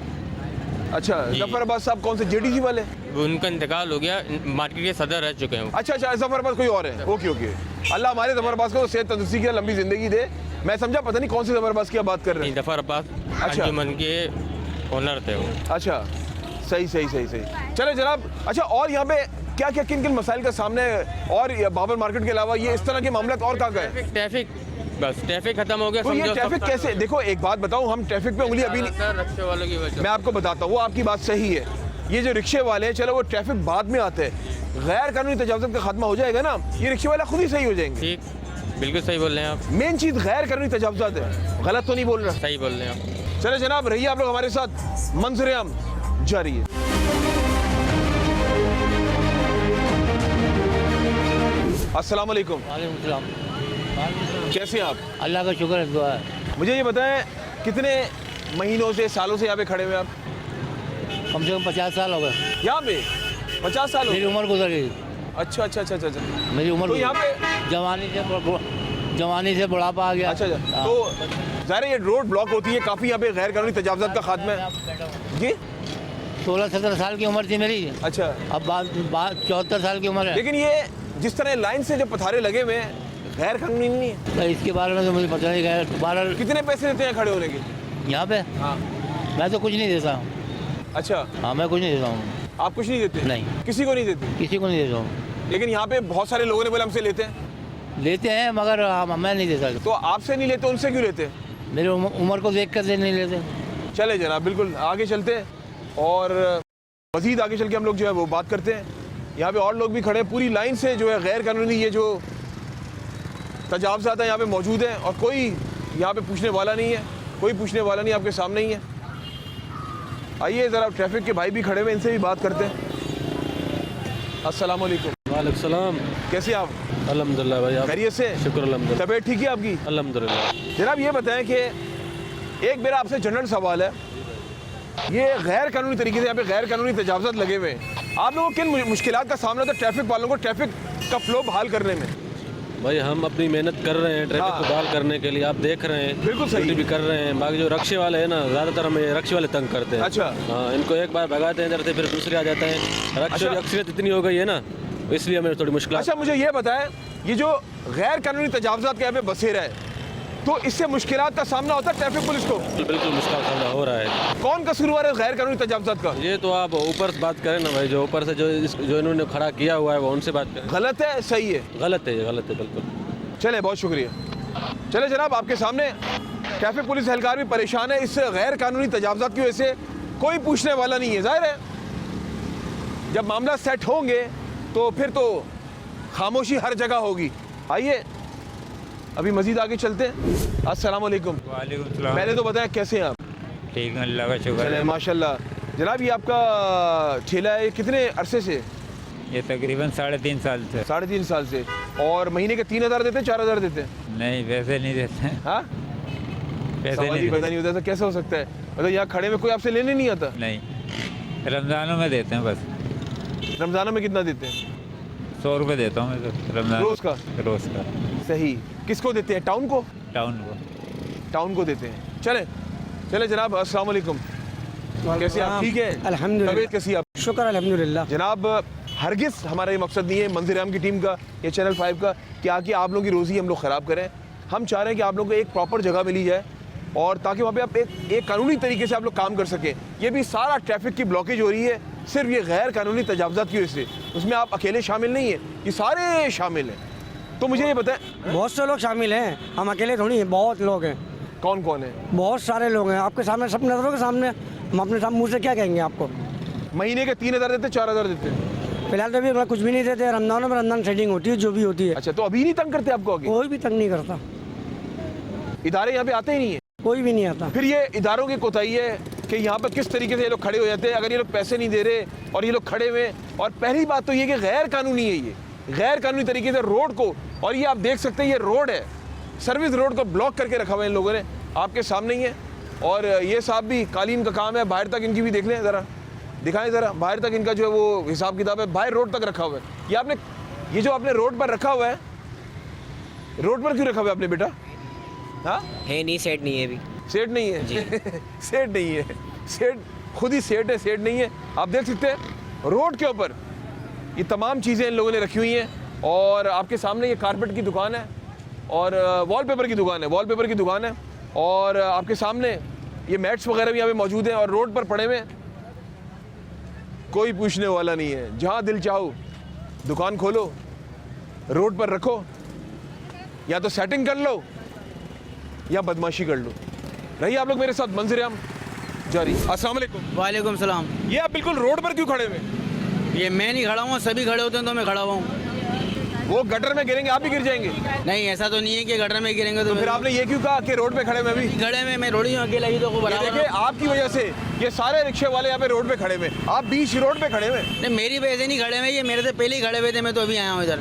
अच्छा, जफर अब्बास साहब कौन से जेडीसी वाले? उनका इंतकाल हो गया, मार्केट के सदर रह चुके हैं। अच्छा, जफर अब्बास कोई और है। ओके, अल्लाह हमारे जफर अब्बास को सेहत तंदुरुस्ती की लंबी ज़िंदगी दे। मैं समझा पता नहीं कौन सी ज़फ़र अब्बास की आप बात कर रहे हैं। जफर अब्बास अच्छा। अंजुमन के ओनर थे वो। अच्छा, सही सही सही सही। चले जनाब, अच्छा और यहाँ पे क्या क्या किन किन मसाइल का सामने है, और ये बाबर मार्केट के अलावा ये इस तरह के मामला और क्या है? ट्रैफिक, बस ट्रैफिक खत्म हो गया। तो ये ट्रैफिक कैसे, देखो एक बात बताऊं, हम ट्रैफिक पे उंगली अभी नहीं, रिक्शे वालों की वजह। मैं आपको बताता हूँ, वो आपकी बात सही है। ये जो रिक्शे वाले हैं, चलो वो ट्रैफिक बाद में आते हैं, गैर कानूनी तजावुज़ात का खात्मा हो जाएगा ना, ये रिक्शे वाला खुद ही सही हो जाएंगे। ठीक, बिल्कुल सही बोल रहे हैं आप। मेन चीज़ गैर कानूनी तजावुज़ात है, गलत तो नहीं बोल रहा। सही बोल रहे हैं आप। चले जनाब, रहिए आप लोग हमारे साथ, मंजर-ए-आम जारी है। अस्सलाम वालेकुम। कैसे हैं आप? अल्लाह का शुक्र है, दुआ है। मुझे ये बताएं, कितने महीनों से, सालों से यहाँ पे खड़े हुए आप? कम से कम 50 साल हो गए। यहाँ पे 50 साल हो मेरी गए? उम्र गुजर गई। अच्छा अच्छा अच्छा अच्छा अच्छा। मेरी उम्र तो यहाँ पे जवानी से बुढ़ापा आ गया। अच्छा अच्छा, तो ज़ाहिर है ये रोड ब्लॉक होती है काफ़ी, यहाँ पे गैर कानूनी तजावुज़ात का खात्मा है जी। 16-17 साल की उम्र थी मेरी। अच्छा, अब बात 74 साल की उम्र है। लेकिन ये जिस तरह लाइन से जो पथारे लगे हुए हैं, गैर कानूनी नहीं है? तो इसके बारे में तो मुझे पता नहीं है। दोबारा कितने पैसे देते हैं खड़े होने के? यहाँ पे हाँ। मैं तो कुछ नहीं देता हूँ। अच्छा, हाँ, मैं कुछ नहीं देता हूँ। आप कुछ नहीं देते? नहीं, किसी को नहीं देते? किसी को नहीं देता हूँ। लेकिन यहाँ पे बहुत सारे लोगों ने बोला हमसे लेते हैं। लेते हैं मगर मैं नहीं देता। तो आपसे नहीं लेते, उनसे क्यों लेते? मेरी उम्र को देख कर नहीं लेते। चले जनाब, बिल्कुल आगे चलते हैं और मज़ीद आगे चल के हम लोग जो है वो बात करते हैं। यहाँ पे और लोग भी खड़े हैं, पूरी लाइन से जो है गैर कानूनी ये जो तजावुज़ात हैं यहाँ पे मौजूद हैं, और कोई यहाँ पे पूछने वाला नहीं है, कोई पूछने वाला नहीं, आपके सामने ही है। आइए ज़रा ट्रैफिक के भाई भी खड़े हुए, इनसे भी बात करते हैं। अस्सलाम वालेकुम। वालेकुम सलाम। कैसे आप? अल्हम्दुलिल्लाह भाई, आप? खैरियत से? शुक्र अल्हम्दुलिल्लाह। तबीयत ठीक है आपकी? अल्हम्दुलिल्लाह। जनाब ये बताएं कि एक मेरा आपसे जनरल सवाल है, ये गैर कानूनी तरीके से यहाँ पे गैर कानूनी तजावुज़ात लगे हुए हैं, आप लोगों को किन मुश्किलात का सामना होता है ट्रैफिक वालों को ट्रैफिक का फ्लो बहाल करने में? भाई हम अपनी मेहनत कर रहे हैं ट्रैफिक को बहाल करने के लिए, आप देख रहे हैं। बिल्कुल सही। भी कर रहे हैं। बाकी जो रक्शे वाले हैं ना, ज़्यादातर हमें रक्शे वाले तंग करते हैं। अच्छा। हाँ, इनको एक बार भगाते हैं इधर से, फिर दूसरे आ जाते हैं। रक्शे की अक्सरियत इतनी हो गई है ना, इसलिए हमें थोड़ी मुश्किल। अच्छा, मुझे ये बताएं, ये जो गैर कानूनी तजावुज़ात के यहाँ पे बसेरा है, तो इससे मुश्किलात का सामना होता है ट्रैफिक पुलिस को? बिल्कुल मुश्किल का सामना हो रहा है। कौन कसूरवार है गैर कानूनी तजावुज़ात का? ये तो आप ऊपर से बात करें ना भाई, जो ऊपर से जो इन्होंने खड़ा किया हुआ है वो उनसे बात करें। गलत है, सही है? गलत है, ये गलत है बिल्कुल। चले, बहुत शुक्रिया। चले जनाब, आपके सामने ट्रैफिक पुलिस एहलकार भी परेशान है इस गैर कानूनी तजावुज़ात की वजह से, कोई पूछने वाला नहीं है। ज़ाहिर है जब मामला सेट होंगे तो फिर तो खामोशी हर जगह होगी। आइए अभी मज़ीद आगे चलते हैं। अस्सलाम वालेकुम। वालेकुम सलाम। पहले तो बताएं कैसे हैं आप? ठीक है, अल्लाह का शुक्र चले, है। माशाल्लाह। जनाब ये आपका ठेला है, कितने अरसे से? ये तकरीबन 3.5 साल से। 3.5 साल से। और महीने के 3,000 देते हैं, 4,000 देते हैं? नहीं, पैसे नहीं देते। हाँ, पैसे सवाल ही नहीं पैदा नहीं होता, ऐसा कैसे हो सकता है? मतलब यहाँ खड़े में कोई आपसे लेने नहीं आता? नहीं, रमज़ानों में देते हैं बस। रमज़ानों में कितना देते हैं? 100 रुपये देता हूँ मैं तो रमज़ान। रोज़ का? रोज़ का। सही। किसको देते हैं? टाउन को? टाउन को। टाउन को देते हैं। चले चले जनाब, अस्सलाम वालेकुम। कैसे आप? ठीक है अल्हम्दुलिल्लाह। तबीयत कैसी है आप? शुक्र अल्हम्दुलिल्लाह। जनाब हरगिज़ हमारा ये मकसद नहीं है मंजर-ए-आम की टीम का या चैनल 5 का कि आके आप लोगों की रोज़ी हम लोग ख़राब करें। हम चाह रहे हैं कि आप लोगों को एक प्रॉपर जगह मिली जाए और ताकि वहाँ पे आप एक कानूनी तरीके से आप लोग काम कर सकें। ये भी सारा ट्रैफिक की ब्लॉकेज हो रही है सिर्फ ये गैर कानूनी तजावुज़ात की वजह से। उसमें आप अकेले शामिल नहीं हैं, ये सारे शामिल हैं। तो मुझे ये बताएं, बहुत से लोग शामिल हैं, हम अकेले थोड़ी हैं, बहुत लोग हैं। कौन कौन है? बहुत सारे लोग हैं, आपके सामने, सब नज़रों के सामने। हम अपने मुँह से क्या कहेंगे आपको? महीने के 3,000 देते, 4,000 देते? फिलहाल तो अभी कुछ भी नहीं देते। रमज़ानों में रमज़ान सेटिंग होती है जो भी होती है। अच्छा, तो अभी नहीं तंग करते आपको? आगे कोई भी तंग नहीं करता, इदारे यहाँ पे आते ही नहीं है? कोई भी नहीं आता। फिर ये इदारों की कोताही है कि यहाँ पर किस तरीके से ये लोग खड़े हो जाते हैं। अगर ये लोग पैसे नहीं दे रहे और ये लोग खड़े हुए, और पहली बात तो ये कि गैर कानूनी है, ये गैर कानूनी तरीके से रोड को, और ये आप देख सकते हैं ये रोड है, सर्विस रोड को ब्लॉक करके रखा हुआ है इन लोगों ने, आपके सामने ही है। और ये साहब भी कालीन का काम है, बाहर तक इनकी भी देख लें ज़रा, दिखाएं ज़रा, बाहर तक इनका जो है वो हिसाब किताब है, बाहर रोड तक रखा हुआ है। ये जो आपने रोड पर रखा हुआ है, रोड पर क्यों रखा हुआ है आपने बेटा? हाँ है नहीं, सेट नहीं है अभी। सेट नहीं है जी। सेट नहीं है, सेट खुद ही सेट है, सेट नहीं है। आप देख सकते हैं रोड के ऊपर ये तमाम चीज़ें इन लोगों ने रखी हुई हैं। और आपके सामने ये कारपेट की दुकान है, और वॉलपेपर की दुकान है, वॉलपेपर की दुकान है। और आपके सामने ये मैट्स वगैरह भी यहाँ पे मौजूद हैं और रोड पर पड़े हुए, कोई पूछने वाला नहीं है। जहाँ दिल चाहो दुकान खोलो, रोड पर रखो, या तो सेटिंग कर लो या बदमाशी कर लो। रहिए आप लोग मेरे साथ, मंजर-ए-आम जारी। अस्सलाम वालेकुम। वालेकुम सलाम। ये आप बिल्कुल रोड पर क्यों खड़े हुए? ये मैं नहीं खड़ा हूँ, सभी खड़े होते हैं तो मैं खड़ा हुआ हूँ। वो गटर में गिरेंगे, आप भी गिर जाएंगे। नहीं, ऐसा तो नहीं है कि गटर में गिरेंगे तो फिर आपने ये क्यों कहा कि रोड पे खड़े में? भी खड़े में मैं रोड़ी हूँ अकेला ही तो को ये देखिए, आपकी वजह से ये सारे रिक्शे वाले यहाँ पे रोड पे खड़े हुए, आप बीच रोड पे खड़े हुए। नहीं, मेरी वजह से नहीं खड़े हुए, ये मेरे से पहले ही खड़े हुए थे। मैं तो अभी आया हूँ इधर,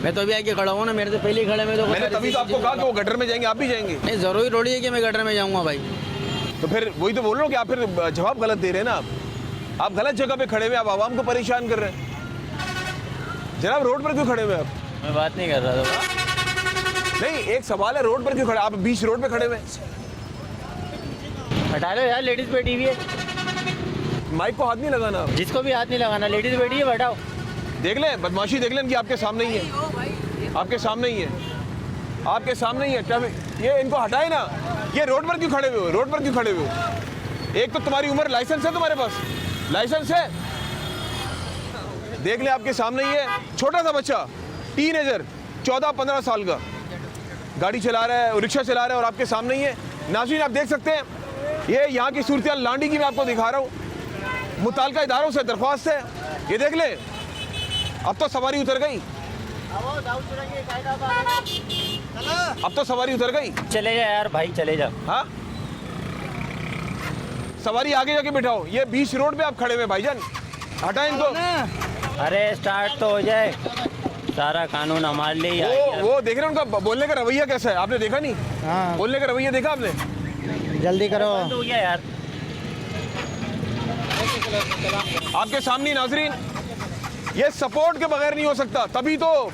मैं तो अभी आके खड़ा हूँ ना, मेरे से पहले ही खड़े हुए। तो मैंने तभी तो आपको कहा कि वो गटर में जाएंगे, आप भी जाएंगे। नहीं, जरूरी थोड़ी है कि मैं गटर में जाऊँगा भाई। तो फिर वही तो बोल रहा हूँ कि आप फिर जवाब गलत दे रहे हैं ना। आप गलत जगह पे खड़े हुए, आप आवाम को परेशान कर रहे हैं। जनाब रोड पर क्यों खड़े हुए आप? मैं बात नहीं कर रहा था। नहीं, एक सवाल है, रोड पर क्यों खड़े? आप बीच रोड पे खड़े हुए। हटा लो यार, लेडीज बैठी हुई है। माइक को हाथ नहीं लगाना। जिसको भी हाथ नहीं लगाना, लेडीज बैठी है, हटाओ। देख लें, बदमाशी देख लें कि आपके सामने ही है, आपके सामने ही है, आपके सामने ही है। ट्रैफिक, ये इनको हटाए ना। ये रोड पर क्यों खड़े हुए हो? रोड पर क्यों खड़े हुए हो? एक तो तुम्हारी उम्र, लाइसेंस है तुम्हारे पास? लाइसेंस है? देख लें, आपके सामने ही है। छोटा सा बच्चा, टीनेजर, 14-15 साल का गाड़ी चला रहा है, रिक्शा चला रहा है और आपके सामने ही है। नाज़रीन आप देख सकते हैं, ये यहाँ की सूरत लांडी की मैं आपको दिखा रहा हूँ। मुताल्लिका इदारों से दरख्वास्त है, ये देख लें। अब तो सवारी उतर गई, अब तो सवारी उतर गई। चले जा यार भाई, चले जा। हाँ, सवारी आगे जाके बिठाओ। ये बीच रोड पे आप खड़े हुए भाईजान, हटाएं इनको। अरे स्टार्ट तो हो जाए, सारा कानून हमारे लिए वो देख रहे हैं उनका बोलने का रवैया कैसा है, आपने देखा नहीं? हाँ, बोलने का रवैया देखा आपने? जल्दी करो। हो गया यार, आपके सामने नाजरीन, ये सपोर्ट के बगैर नहीं हो सकता। तभी तो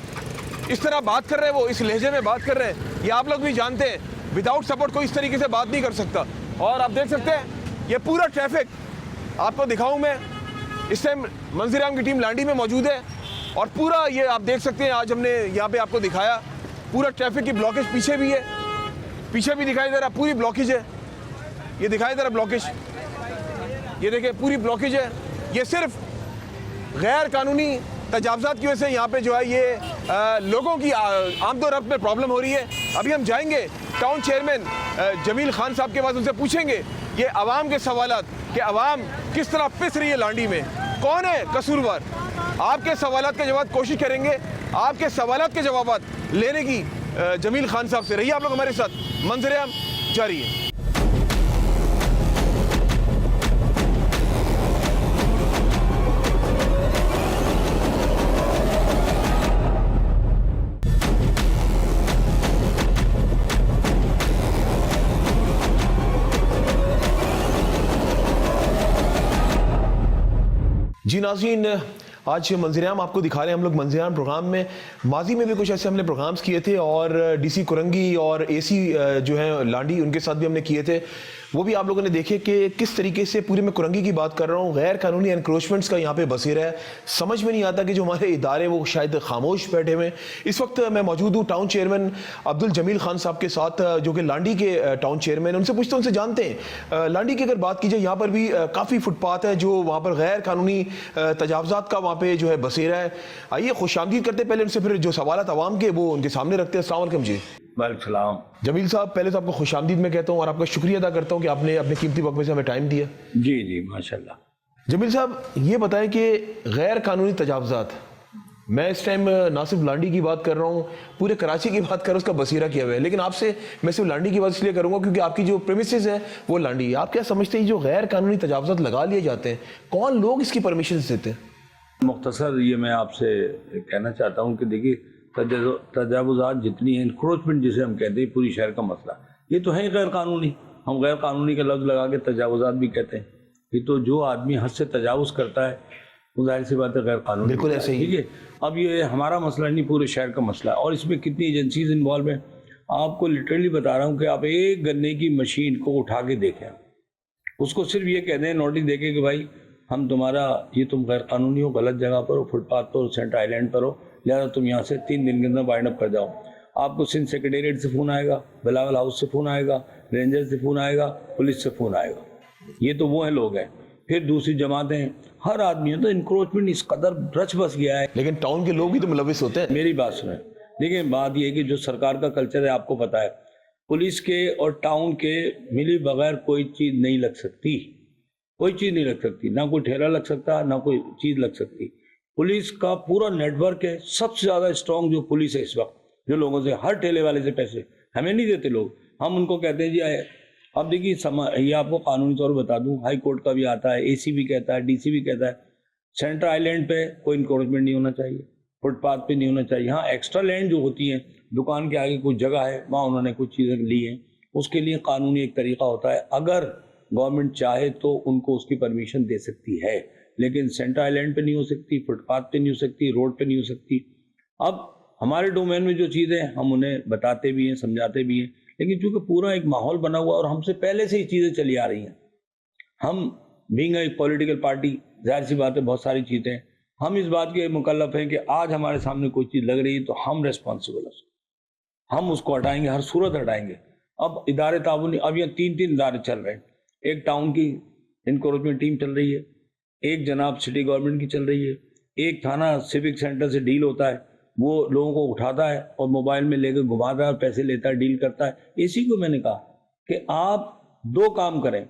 इस तरह बात कर रहे हैं, वो इस लहजे में बात कर रहे हैं। ये आप लोग भी जानते हैं, विदाउट सपोर्ट कोई इस तरीके से बात नहीं कर सकता। और आप देख सकते हैं, ये पूरा ट्रैफिक आपको दिखाऊं मैं। इस टाइम मंजर-ए-आम की टीम लांडी में मौजूद है और पूरा ये आप देख सकते हैं, आज हमने यहाँ पे आपको दिखाया पूरा ट्रैफिक की ब्लॉकेज। पीछे भी है, पीछे भी दिखाई दे रहा, पूरी ब्लॉकेज है। ये दिखाई दे रहा ब्लॉकेज, ये देखिए पूरी ब्लॉकेज है। ये सिर्फ गैर कानूनी तजावज़ात की वजह से यहाँ पे जो है ये लोगों की आमदोरफ्त में प्रॉब्लम हो रही है। अभी हम जाएंगे टाउन चेयरमैन जमील खान साहब के पास, उनसे पूछेंगे ये आवाम के सवालात कि आवाम किस तरह पिस रही है लांडी में, कौन है कसूरवार। आपके सवालात के जवाब कोशिश करेंगे, आपके सवालात के जवाब लेने की जमील खान साहब से। रहिए आप लोग हमारे साथ, मंजर-ए-आम जारी है। जी नाज़रीन, आज मंजर-ए-आम आपको दिखा रहे हैं हम लोग। मंजर-ए-आम प्रोग्राम में माजी में भी कुछ ऐसे हमने प्रोग्राम्स किए थे और डीसी कुरंगी और एसी जो है लांडी, उनके साथ भी हमने किए थे। वो भी आप लोगों ने देखे कि किस तरीके से, पूरे में कुरंगी की बात कर रहा हूँ, गैर कानूनी एनक्रोचमेंट्स का यहाँ पे बसेरा है। समझ में नहीं आता कि जो हमारे इदारे वो शायद खामोश बैठे हुए। इस वक्त मैं मौजूद हूँ टाउन चेयरमैन अब्दुल जमील खान साहब के साथ, जो कि लांडी के टाउन चेयरमैन हैं। उनसे पूछते हैं, उनसे जानते हैं लांडी की अगर बात की जाए, यहाँ पर भी काफ़ी फुटपाथ है जो वहाँ पर गैर कानूनी तजावज़ात का वहाँ पे जो है बसेरा है। आइए खुशामदीद करते पहले उनसे, फिर जो सवालात आवाम के वो उनके सामने रखते हैं। अस्सलाम वालेकुम जी। वालेकुम। जमील साहब, पहले तो आपको खुशामदीद मैं कहता हूँ और आपका शुक्रिया अदा करता हूँ कि आपने अपने कीमती वक्त में से हमें टाइम दिया। जी जी माशाल्लाह। जमील साहब, ये बताएं कि गैर कानूनी तजावज़ात, मैं इस टाइम ना सिर्फ लांडी की बात कर रहा हूँ, पूरे कराची की बात कर रहा हूँ, उसका बसीरा किया हुआ है। लेकिन आपसे मैं सिर्फ लांडी की बात इसलिए करूँगा क्योंकि आपकी जो प्रेमिसेस है वो लांडी है। आप क्या समझते हैं जो गैर कानूनी तजावज़ात लगा लिए जाते हैं, कौन लोग इसकी परमिशन देते हैं? मुख्तसर ये मैं आपसे कहना चाहता हूँ कि देखिए, तजावुज़ात जितनी है, इंक्रोचमेंट जिसे हम कहते हैं, पूरी शहर का मसला, ये तो है गैर कानूनी। हम गैर कानूनी का लफ्ज़ लगा के तजावुज़ात भी कहते हैं। ये तो जो आदमी हद से तजावुज़ करता है वो जाहिर सी बात है गैर कानूनी। बिल्कुल ऐसे ही। ठीक है, अब ये हमारा मसला नहीं, पूरे शहर का मसला है। और इसमें कितनी एजेंसीज इन्वॉल्व हैं, आपको लिटरली बता रहा हूँ कि आप एक गन्ने की मशीन को उठा के देखें, उसको सिर्फ ये कह दें, नोटिस देखें कि भाई हम तुम्हारा, ये तुम गैर कानूनी हो, गलत जगह पर हो, फुटपाथ पर हो, सेंटर आइलैंड पर हो, लिहाजा तुम यहाँ से 3 दिन के अंदर वाइंड अप कर जाओ। आपको सिंध सेक्रेटेरिएट से फ़ोन आएगा, बिलावल हाउस से फ़ोन आएगा, रेंजर से फ़ोन आएगा, पुलिस से फ़ोन आएगा। ये तो वो हैं लोग हैं। फिर दूसरी जमातें, हर आदमी है। तो इंक्रोचमेंट इस कदर रच बस गया है। लेकिन टाउन के लोग भी तो मुलविस होते हैं। मेरी बात सुने, देखिए बात ये है कि जो सरकार का कल्चर है आपको पता है, पुलिस के और टाउन के मिली बगैर कोई चीज़ नहीं लग सकती, कोई चीज़ नहीं लग सकती, ना कोई ठेला लग सकता, ना कोई चीज़ लग सकती। पुलिस का पूरा नेटवर्क है, सबसे ज़्यादा स्ट्रॉन्ग जो पुलिस है इस वक्त, जो लोगों से, हर ठेले वाले से पैसे हमें नहीं देते लोग, हम उनको कहते हैं जी आए। अब देखिए ये आपको कानूनी तौर पर बता दूं, हाई कोर्ट का भी आता है, एसी भी कहता है, डीसी भी कहता है, सेंटर आइलैंड पे कोई इंक्रोचमेंट नहीं होना चाहिए, फुटपाथ पे नहीं होना चाहिए। हाँ, एक्स्ट्रा लैंड जो होती है, दुकान के आगे कुछ जगह है, वहाँ उन्होंने कुछ चीज़ें ली हैं, उसके लिए कानूनी एक तरीका होता है। अगर गवर्नमेंट चाहे तो उनको उसकी परमिशन दे सकती है, लेकिन सेंटर आइलैंड पे नहीं हो सकती, फुटपाथ पे नहीं हो सकती, रोड पे नहीं हो सकती। अब हमारे डोमेन में जो चीज़ें हम उन्हें बताते भी हैं, समझाते भी हैं, लेकिन चूंकि पूरा एक माहौल बना हुआ और हमसे पहले से ही चीज़ें चली आ रही हैं, हम बीइंग एक पॉलिटिकल पार्टी, जाहिर सी बात है बहुत सारी चीज़ें, हम इस बात के मुकल्लफ हैं कि आज हमारे सामने कोई चीज़ लग रही है तो हम रेस्पॉन्सिबल हैं, हम उसको हटाएंगे, हर सूरत हटाएंगे। अब इदारे ताउनी, अब ये 3 इदारे चल रहे हैं। एक टाउन की इंक्रोचमेंट टीम चल रही है, एक जनाब सिटी गवर्नमेंट की चल रही है, एक थाना सिविक सेंटर से डील होता है, वो लोगों को उठाता है और मोबाइल में लेकर घुमाता है और पैसे लेता है, डील करता है। इसी को मैंने कहा कि आप 2 काम करें,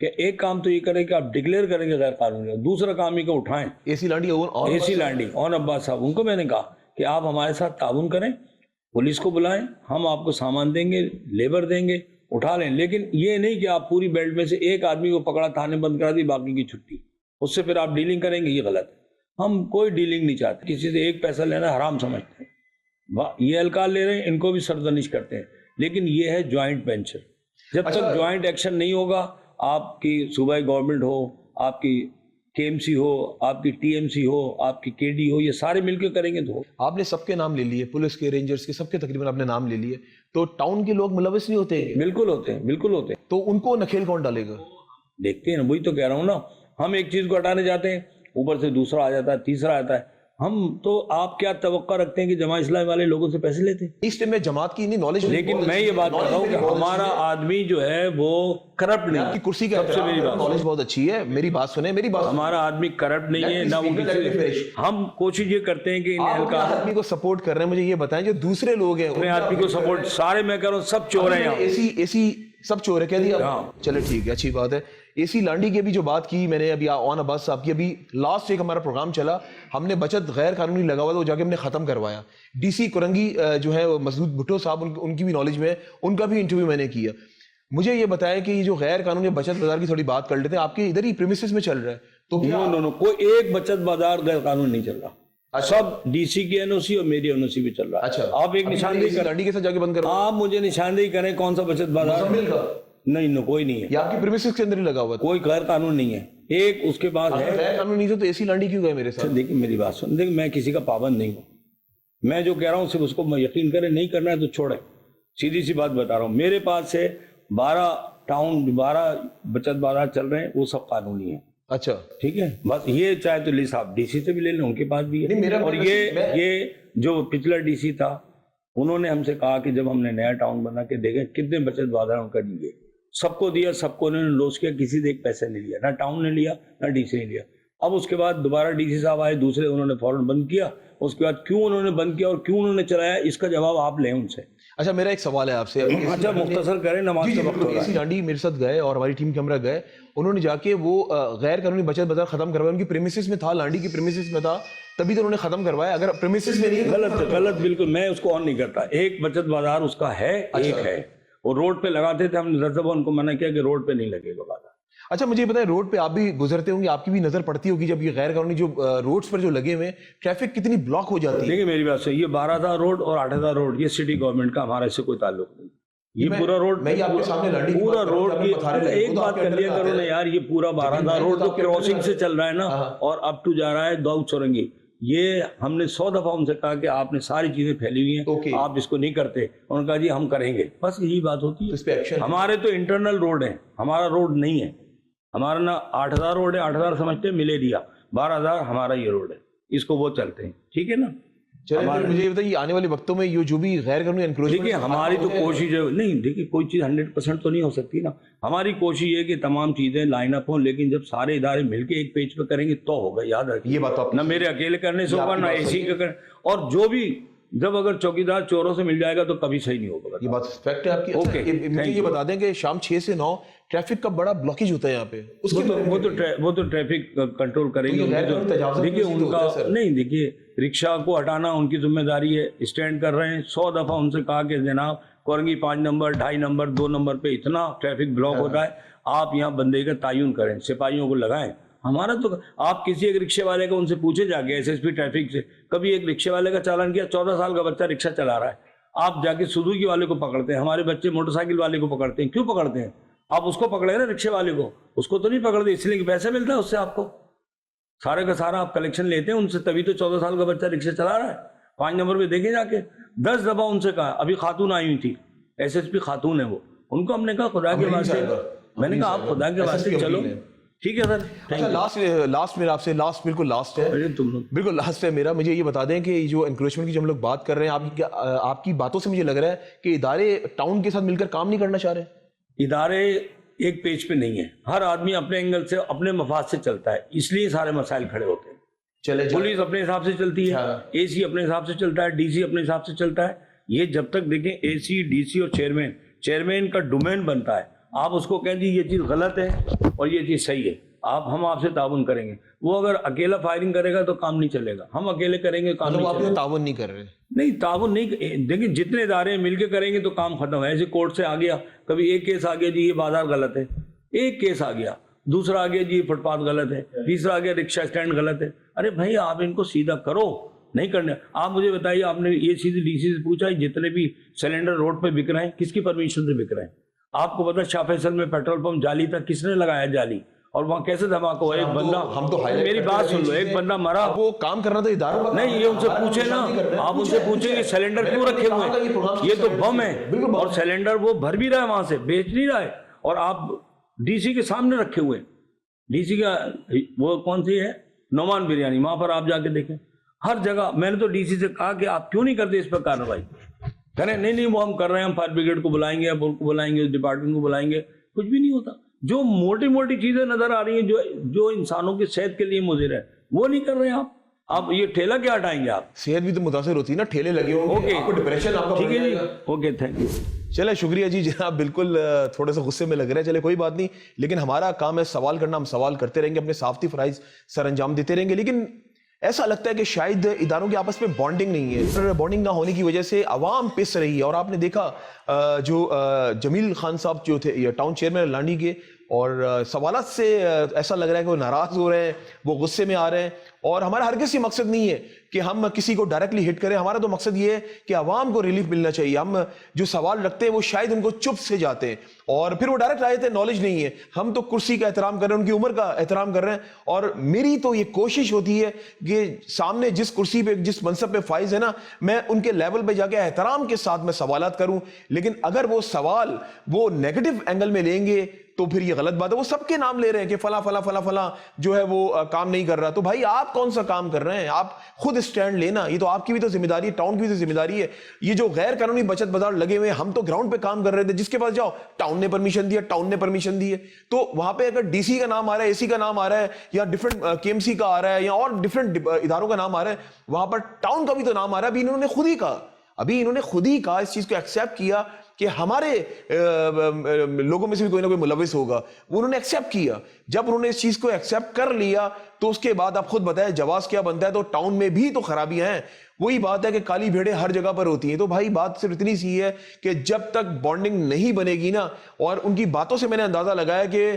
कि एक काम तो ये करें कि आप डिक्लेयर करेंगे गैर कानूनी, दूसरा काम ये कि उठाएं। एसी लांडी ऑन अब्बास साहब, उनको मैंने कहा कि आप हमारे साथ ताउन करें, पुलिस को बुलाएं, हम आपको सामान देंगे, लेबर देंगे, उठा लें। लेकिन ये नहीं कि आप पूरी बेल्ट में से एक आदमी को पकड़ा, थाने बंद करा दी, बाकी की छुट्टी, उससे फिर आप डीलिंग करेंगे, ये गलत है। हम कोई डीलिंग नहीं चाहते, किसी से एक पैसा लेना हराम समझते हैं। ये अलकाल ले रहे हैं, इनको भी सरजनिश करते हैं, लेकिन ये है ज्वाइंट वेंचर। जब तक ज्वाइंट एक्शन नहीं होगा, आपकी सूबाई गवर्नमेंट हो, आपकी केएमसी हो, आपकी टीएमसी हो, आपकी केडी हो, ये सारे मिलकर करेंगे तो। आपने सबके नाम ले लिए, पुलिस के, रेंजर्स के, सबके तकरीबन आपने नाम ले लिए, तो टाउन के लोग मुलविस नहीं होते? बिल्कुल होते हैं, बिल्कुल होते हैं। तो उनको नखेल कौन डालेगा? देखते हैं ना, वही तो कह रहा हूँ ना, हम एक चीज को हटाने जाते हैं, ऊपर से दूसरा आ जाता है, तीसरा आता है। हम तो आप क्या तवक्का रखते हैं कि जमा इस्लामी वाले लोगों से पैसे लेते हैं? इस टाइम में जमात की नहीं नॉलेज, लेकिन मैं ये बात कर रहा हूँ कि हमारा आदमी जो है वो करप्ट नहीं, आपकी कुर्सी का सबसे मेरी बात, नॉलेज बहुत अच्छी है, मेरी बात सुने, मेरी बात। हमारा आदमी करप्ट नहीं है ना, वो किसी, हम कोशिश ये करते हैं कि आप आदमी को सपोर्ट कर रहे हैं, मुझे ये बताएं जो दूसरे लोग हैं अपने आदमी को सपोर्ट, सारे मैं कह रहा हूँ सब चोर हैं, एसी सब चोर है कह दिया। चले ठीक है, अच्छी बात है। एसी लांडी की अभी जो बात की मैंने, अभी ऑन अब्बास साहब की, अभी लास्ट एक हमारा प्रोग्राम चला, हमने बचत गैर कानूनी लगा हुआ था, वो जाके हमने खत्म करवाया। डीसी कुरंगी जो है मसूद भुट्टो साहब, उनकी भी नॉलेज में, उनका भी इंटरव्यू मैंने किया। मुझे ये बताया कि ये जो गैर कानूनी बचत बाजार की थोड़ी बात कर लेते हैं, आपके इधर ही प्रीमिसेस में चल रहा है? तो नो, कोई एक बचत बाजार गैर कानूनी नहीं चल रहा, सब डीसी की एनओसी और मेरी एनओसी पे चल रहा है। अच्छा, आप एक निशानदेही करें, लांडी के साथ जाके बंद करो, आप मुझे निशानदेही करें कौन सा बचत बाजार? नहीं, कोई नहीं है, ये आपकी प्रीमिसेस के अंदर ही लगा हुआ है, कोई गैर कानून नहीं है। एक उसके पास है गैर कानूनी, तो एसी लांडी क्यों गए मेरे साथ? देखिए मेरी बात सुन, देखिए मैं किसी का पाबंद नहीं हूँ, मैं जो कह रहा हूँ सिर्फ उसको यकीन करें, नहीं करना है तो छोड़े, सीधी सी बात बता रहा हूँ। मेरे पास से 12 बचत बाजार चल रहे हैं, वो सब कानूनी है। अच्छा ठीक है, बस ये चाहे तो लिस्ट आप डीसी से भी ले लें, उनके पास भी है। और ये जो पिछला डीसी था, उन्होंने हमसे कहा कि जब हमने नया टाउन बना के देखे कितने बचत बाजार उनका दिए, सबको दिया, सबको उन्होंने लोस किया, किसी से एक पैसे नहीं लिया, ना टाउन ने लिया ना डीसी ने लिया। अब उसके बाद दोबारा डीसी साहब आए दूसरे, उन्होंने फौरन बंद किया। उसके बाद क्यों उन्होंने बंद किया और क्यों उन्होंने चलाया, इसका जवाब आप लें उनसे। अच्छा, मेरा एक सवाल है आपसे। अच्छा, मुख्तसर करें, नमाज का वक्त हो रहा है। लांडी मेरे साथ गए और हमारी टीम के हमरा गए, उन्होंने जाके वो गैर कानूनी बचत बाजार खत्म करवाया, उनकी प्रीमिसेस में था, लांडी की प्रीमिसेस में था, तभी तो उन्होंने खत्म करवाया। अगर प्रीमिसेस में नहीं, गलत बिल्कुल, मैं उसको ऑन नहीं करता। एक बचत बाजार उसका है, एक है, और रोड पे लगाते थे, हमने रज़ा उनको मना किया कि रोड पे नहीं लगेगा बाजार। अच्छा, मुझे बताएं, रोड पे आप भी गुजरते होंगे, आपकी भी नजर पड़ती होगी जब ये गैर कानूनी जो रोड्स पर जो लगे हुए, ट्रैफिक कितनी ब्लॉक हो जाती है? देखिए मेरी बात से, ये 12,000 रोड और 8,000 रोड, ये सिटी गवर्नमेंट का, हमारा इससे कोई ताल्लुक नहीं। ये पूरा रोड, मैं आपके सामने लांडी पूरा रोड की एक बात कर लिया करो ना यार, ये पूरा 12,000 रोड तो क्रॉसिंग से चल रहा है ना, और अप टू जा रहा है दाऊद चौरंगी। ये हमने 100 दफा उनसे कहा कि आपने सारी चीजें फैली हुई हैं, आप इसको नहीं करते। उन्होंने कहा जी हम करेंगे, बस यही बात होती है। इस पे एक्शन, हमारे तो इंटरनल रोड है, हमारा रोड नहीं है। हमारा ना 8,000 रोड है, 8,000 समझते हैं मिलेरिया, 12,000 हमारा ये रोड है, इसको वो चलते हैं, ठीक है ना। चलिए फिर मुझे ये बताइए, आने वाले वक्तों में ये जो भी गैर कानूनी एनक्रोचमेंट, देखिए हमारी तो कोशिश है, नहीं देखिए कोई चीज़ 100% तो नहीं हो सकती ना। हमारी कोशिश ये कि तमाम चीज़ें लाइन अप हों, लेकिन जब सारे इदारे मिलके एक पेज पे करेंगे तो होगा, याद रखिए। ये बात तो ना मेरे अकेले करने से होगा, ना एसी का करने, और जो भी जब अगर चौकीदार चोरों से मिल जाएगा तो कभी सही नहीं होगा। ये बात फैक्ट है आपकी। ओके, मुझे ये बता दें कि शाम 6 से 9 ट्रैफिक का बड़ा ब्लॉकेज होता है यहाँ पे, वो तो ट्रैफिक कंट्रोल करेंगे। देखिए उनका नहीं, देखिए रिक्शा को हटाना उनकी जिम्मेदारी है, स्टैंड कर रहे हैं। 100 दफा उनसे कहा कि जनाब कोरंगी 5 नंबर 2.5 नंबर 2 नंबर पे इतना ट्रैफिक ब्लॉक होता है, आप यहाँ बंदे का तयन करें, सिपाहियों को लगाएं। हमारा तो आप किसी एक रिक्शे वाले को उनसे पूछे जाके एसएसपी ट्रैफिक से, कभी एक रिक्शे वाले का चालान किया, 14 साल का बच्चा रिक्शा चला रहा है, आप जाके सुजुकी वाले को पकड़ते हैं, हमारे बच्चे मोटरसाइकिल वाले को पकड़ते हैं। क्यों पकड़ते हैं? आप उसको पकड़े ना, रिक्शे वाले को, उसको तो नहीं पकड़ते इसलिए कि पैसे मिलता है उससे आपको, सारे का सारा आप कलेक्शन लेते हैं उनसे, तभी तो 14 साल का बच्चा रिक्शा चला रहा है। 5 नंबर पे देखे जाके 10 दफा उनसे कहा, अभी खातून आई हुई थी, एसएसपी खातून है वो, उनको हमने कहा खुदा के वास्ते, मैंने कहा आप खुदा के वास्ते चलो, ठीक है सर। अच्छा लास्ट मेरा आपसे बिल्कुल लास्ट है, बिल्कुल लास्ट है मेरा, मुझे ये बता दें कि जो एनक्रोचमेंट की जो हम लोग बात कर रहे हैं, आपकी बातों से मुझे लग रहा है कि इदारे टाउन के साथ मिलकर काम नहीं करना चाह रहे। इदारे एक पेज पे नहीं है, हर आदमी अपने एंगल से अपने मफाद से चलता है, इसलिए सारे मसाइल खड़े होते हैं। चले पुलिस अपने हिसाब से चलती है, एसी अपने हिसाब से चलता है, डीसी अपने हिसाब से चलता है। ये जब तक देखें एसी डीसी और चेयरमैन का डोमेन बनता है, आप उसको कहें जी ये चीज़ गलत है और ये चीज़ सही है, हम आपसे ताउन करेंगे। वो अगर अकेला फायरिंग करेगा तो काम नहीं चलेगा, हम अकेले करेंगे काम नहीं चलेगा। ताउन नहीं कर रहे? नहीं, ताउन नहीं, देखिए जितने इदारे मिलके करेंगे तो काम खत्म है। ऐसे कोर्ट से आ गया, कभी एक केस आ गया जी ये बाजार गलत है, एक केस आ गया, दूसरा आ गया जी फुटपाथ गलत है, तीसरा आ गया रिक्शा स्टैंड गलत है। अरे भाई आप इनको सीधा करो, नहीं करने। आप मुझे बताइए, आपने ये सीधे डीसी से पूछा जितने भी सिलेंडर रोड पे बिक रहे हैं किसकी परमिशन से बिक रहे हैं? आपको पता शाह फैसल में पेट्रोल पंप जाली था, किसने लगाया जाली, और वहाँ कैसे धमाका हुआ? एक बंदा, हम तो मेरी बात सुन लो, एक बंदा मरा, वो काम करना था इदारों का, नहीं ये उनसे पूछे ना, आप उनसे पूछे कि सिलेंडर क्यों रखे हुए हैं, ये तो बम है, और सिलेंडर वो भर भी रहा है वहां से, बेच नहीं रहा है, और आप डीसी के सामने रखे हुए। डीसी का वो कौन सी है, नोमान बिरयानी, वहां पर आप जाके देखें, हर जगह। मैंने तो डीसी से कहा कि आप क्यों नहीं करते इस पर कार्रवाई? करें, नहीं वो हम कर रहे हैं, हम फायर ब्रिगेड को बुलाएंगे, को बुलाएंगे, उस डिपार्टमेंट को बुलाएंगे, कुछ भी नहीं होता। जो मोटी मोटी चीजें नजर आ रही हैं, जो इंसानों की सेहत के लिए मुज़िर है, वो नहीं कर रहे हैं आप ये ठेला क्या हटाएंगे? आप सेहत भी तो मुतासर होती है ना, ठेले लगे होंगे, आपको डिप्रेशन आपका, ठीक है जी, ओके थैंक यू। चले शुक्रिया जी, जनाब बिल्कुल थोड़े से गुस्से में लग रहे हैं, चले कोई बात नहीं, लेकिन हमारा काम है सवाल करना, हम सवाल करते रहेंगे, अपने साफ्ती फराइज सर अंजाम देते रहेंगे। लेकिन ऐसा लगता है कि शायद इदारों के आपस में बॉन्डिंग नहीं है, बॉन्डिंग ना होने की वजह से आवाम पिस रही है। और आपने देखा जो जमील खान साहब जो थे टाउन चेयरमैन लांडी के, और सवालात से ऐसा लग रहा है कि वो नाराज हो रहे हैं, वो गुस्से में आ रहे हैं। और हमारा हर किसी मकसद नहीं है कि हम किसी को डायरेक्टली हिट करें, हमारा तो मकसद ये है कि आवाम को रिलीफ मिलना चाहिए। हम जो सवाल रखते हैं वो शायद उनको चुप से जाते हैं और फिर वो डायरेक्ट आ जाते हैं, नॉलेज नहीं है। हम तो कुर्सी का एहतराम कर रहे हैं, उनकी उम्र का एहतराम कर रहे हैं। और मेरी तो ये कोशिश होती है कि सामने जिस कुर्सी पे, जिस मनसब पे फाइज है ना, मैं उनके लेवल पे जाके एहतराम के साथ मैं सवालात करूं। लेकिन अगर वो सवाल वो नेगेटिव एंगल में लेंगे तो फिर ये गलत बात है। वो सबके नाम ले रहे हैं कि फला फला फला फला जो है वो काम नहीं कर रहा। तो भाई आप कौन सा काम कर रहे हैं? आप खुद स्टैंड लेना, ये तो आपकी भी तो जिम्मेदारी है, टाउन की भी तो जिम्मेदारी है। ये जो गैर कानूनी बचत बाजार लगे हुए, हम तो ग्राउंड पे काम कर रहे थे, जिसके पास जाओ टाउन ने परमिशन दिया, टाउन ने परमिशन दी है। तो वहां पे अगर डीसी का नाम आ रहा है, एसी का नाम आ रहा है, या डिफरेंट केएमसी का आ रहा है, या और डिफरेंट इदारों का नाम आ रहा है, वहां पर टाउन का भी तो नाम आ रहा है। अभी इन्होंने खुद ही कहा, इस चीज को एक्सेप्ट किया कि हमारे लोगों में से भी कोई ना कोई मुलविस होगा। उन्होंने एक्सेप्ट किया। जब उन्होंने इस चीज को एक्सेप्ट कर लिया तो उसके बाद आप खुद बताएं जवाब क्या बनता है। तो टाउन में भी तो खराबियां हैं। वही बात है कि काली भेड़ें हर जगह पर होती हैं। तो भाई बात सिर्फ इतनी सी है कि जब तक बॉन्डिंग नहीं बनेगी ना, और उनकी बातों से मैंने अंदाजा लगाया कि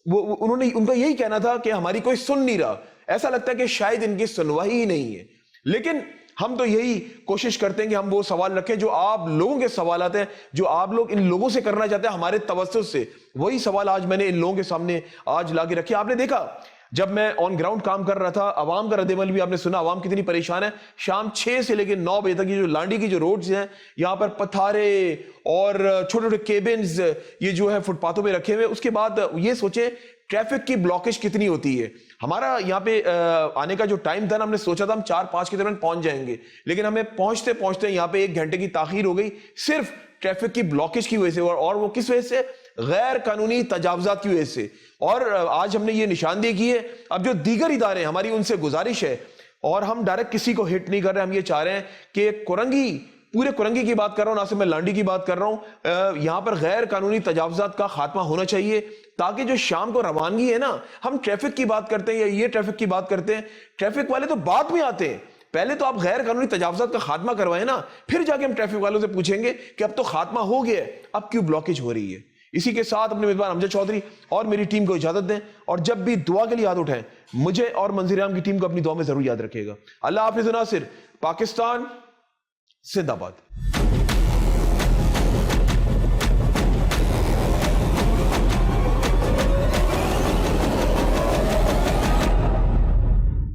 उनका यही कहना था कि हमारी कोई सुन नहीं रहा। ऐसा लगता है कि शायद इनकी सुनवाई ही नहीं है। लेकिन हम तो यही कोशिश करते हैं कि हम वो सवाल रखें जो आप लोगों के सवाल आते हैं, जो आप लोग इन लोगों से करना चाहते हैं हमारे तवज्जुह से। वही सवाल आज मैंने इन लोगों के सामने आज लाके रखे। आपने देखा जब मैं ऑन ग्राउंड काम कर रहा था, आवाम का रद्देमल भी आपने सुना, आवाम कितनी परेशान है। शाम 6 से लेकर 9 बजे तक ये जो लांडी की जो रोड्स हैं, यहाँ पर पथारे और छोटे छोटे केबिन्स ये जो है फुटपाथों पे रखे हुए। उसके बाद ये सोचे ट्रैफिक की ब्लॉकेज कितनी होती है। हमारा यहाँ पे आने का जो टाइम था ना, हमने सोचा था हम 4-5 के दरमियान पहुंच जाएंगे, लेकिन हमें पहुंचते पहुंचते यहाँ पे 1 घंटे की ताखीर हो गई, सिर्फ ट्रैफिक की ब्लॉकेज की वजह से। और वो किस वजह से? गैर कानूनी तजावुजात की वजह से। और आज हमने ये निशानदेही की है। अब जो दीगर इदारे हैं, हमारी उनसे गुजारिश है, और हम डायरेक्ट किसी को हिट नहीं कर रहे, हम ये चाह रहे हैं कि कुरंगी, पूरे कुरंगी की बात कर रहा हूं, ना सिर्फ मैं लांडी की बात कर रहा हूं, यहां पर गैर कानूनी तजावुजात का खात्मा होना चाहिए, ताकि जो शाम को रवानगी है ना, हम ट्रैफिक की बात करते हैं या ये ट्रैफिक की बात करते हैं, ट्रैफिक वाले तो बाद में आते हैं, पहले तो आप गैर कानूनी तजावुजात का खात्मा करवाएं ना, फिर जाके हम ट्रैफिक वालों से पूछेंगे कि अब तो खात्मा हो गया, अब क्यों ब्लॉकेज हो रही है। इसी के साथ अपने मेजबान अमजद चौधरी और मेरी टीम को इजाजत दें, और जब भी दुआ के लिए याद उठाएं, मुझे और मंजीर आम की टीम को अपनी दुआ में जरूर याद रखिएगा। अल्लाह हाफिज़ नासिर। पाकिस्तान जिंदाबाद।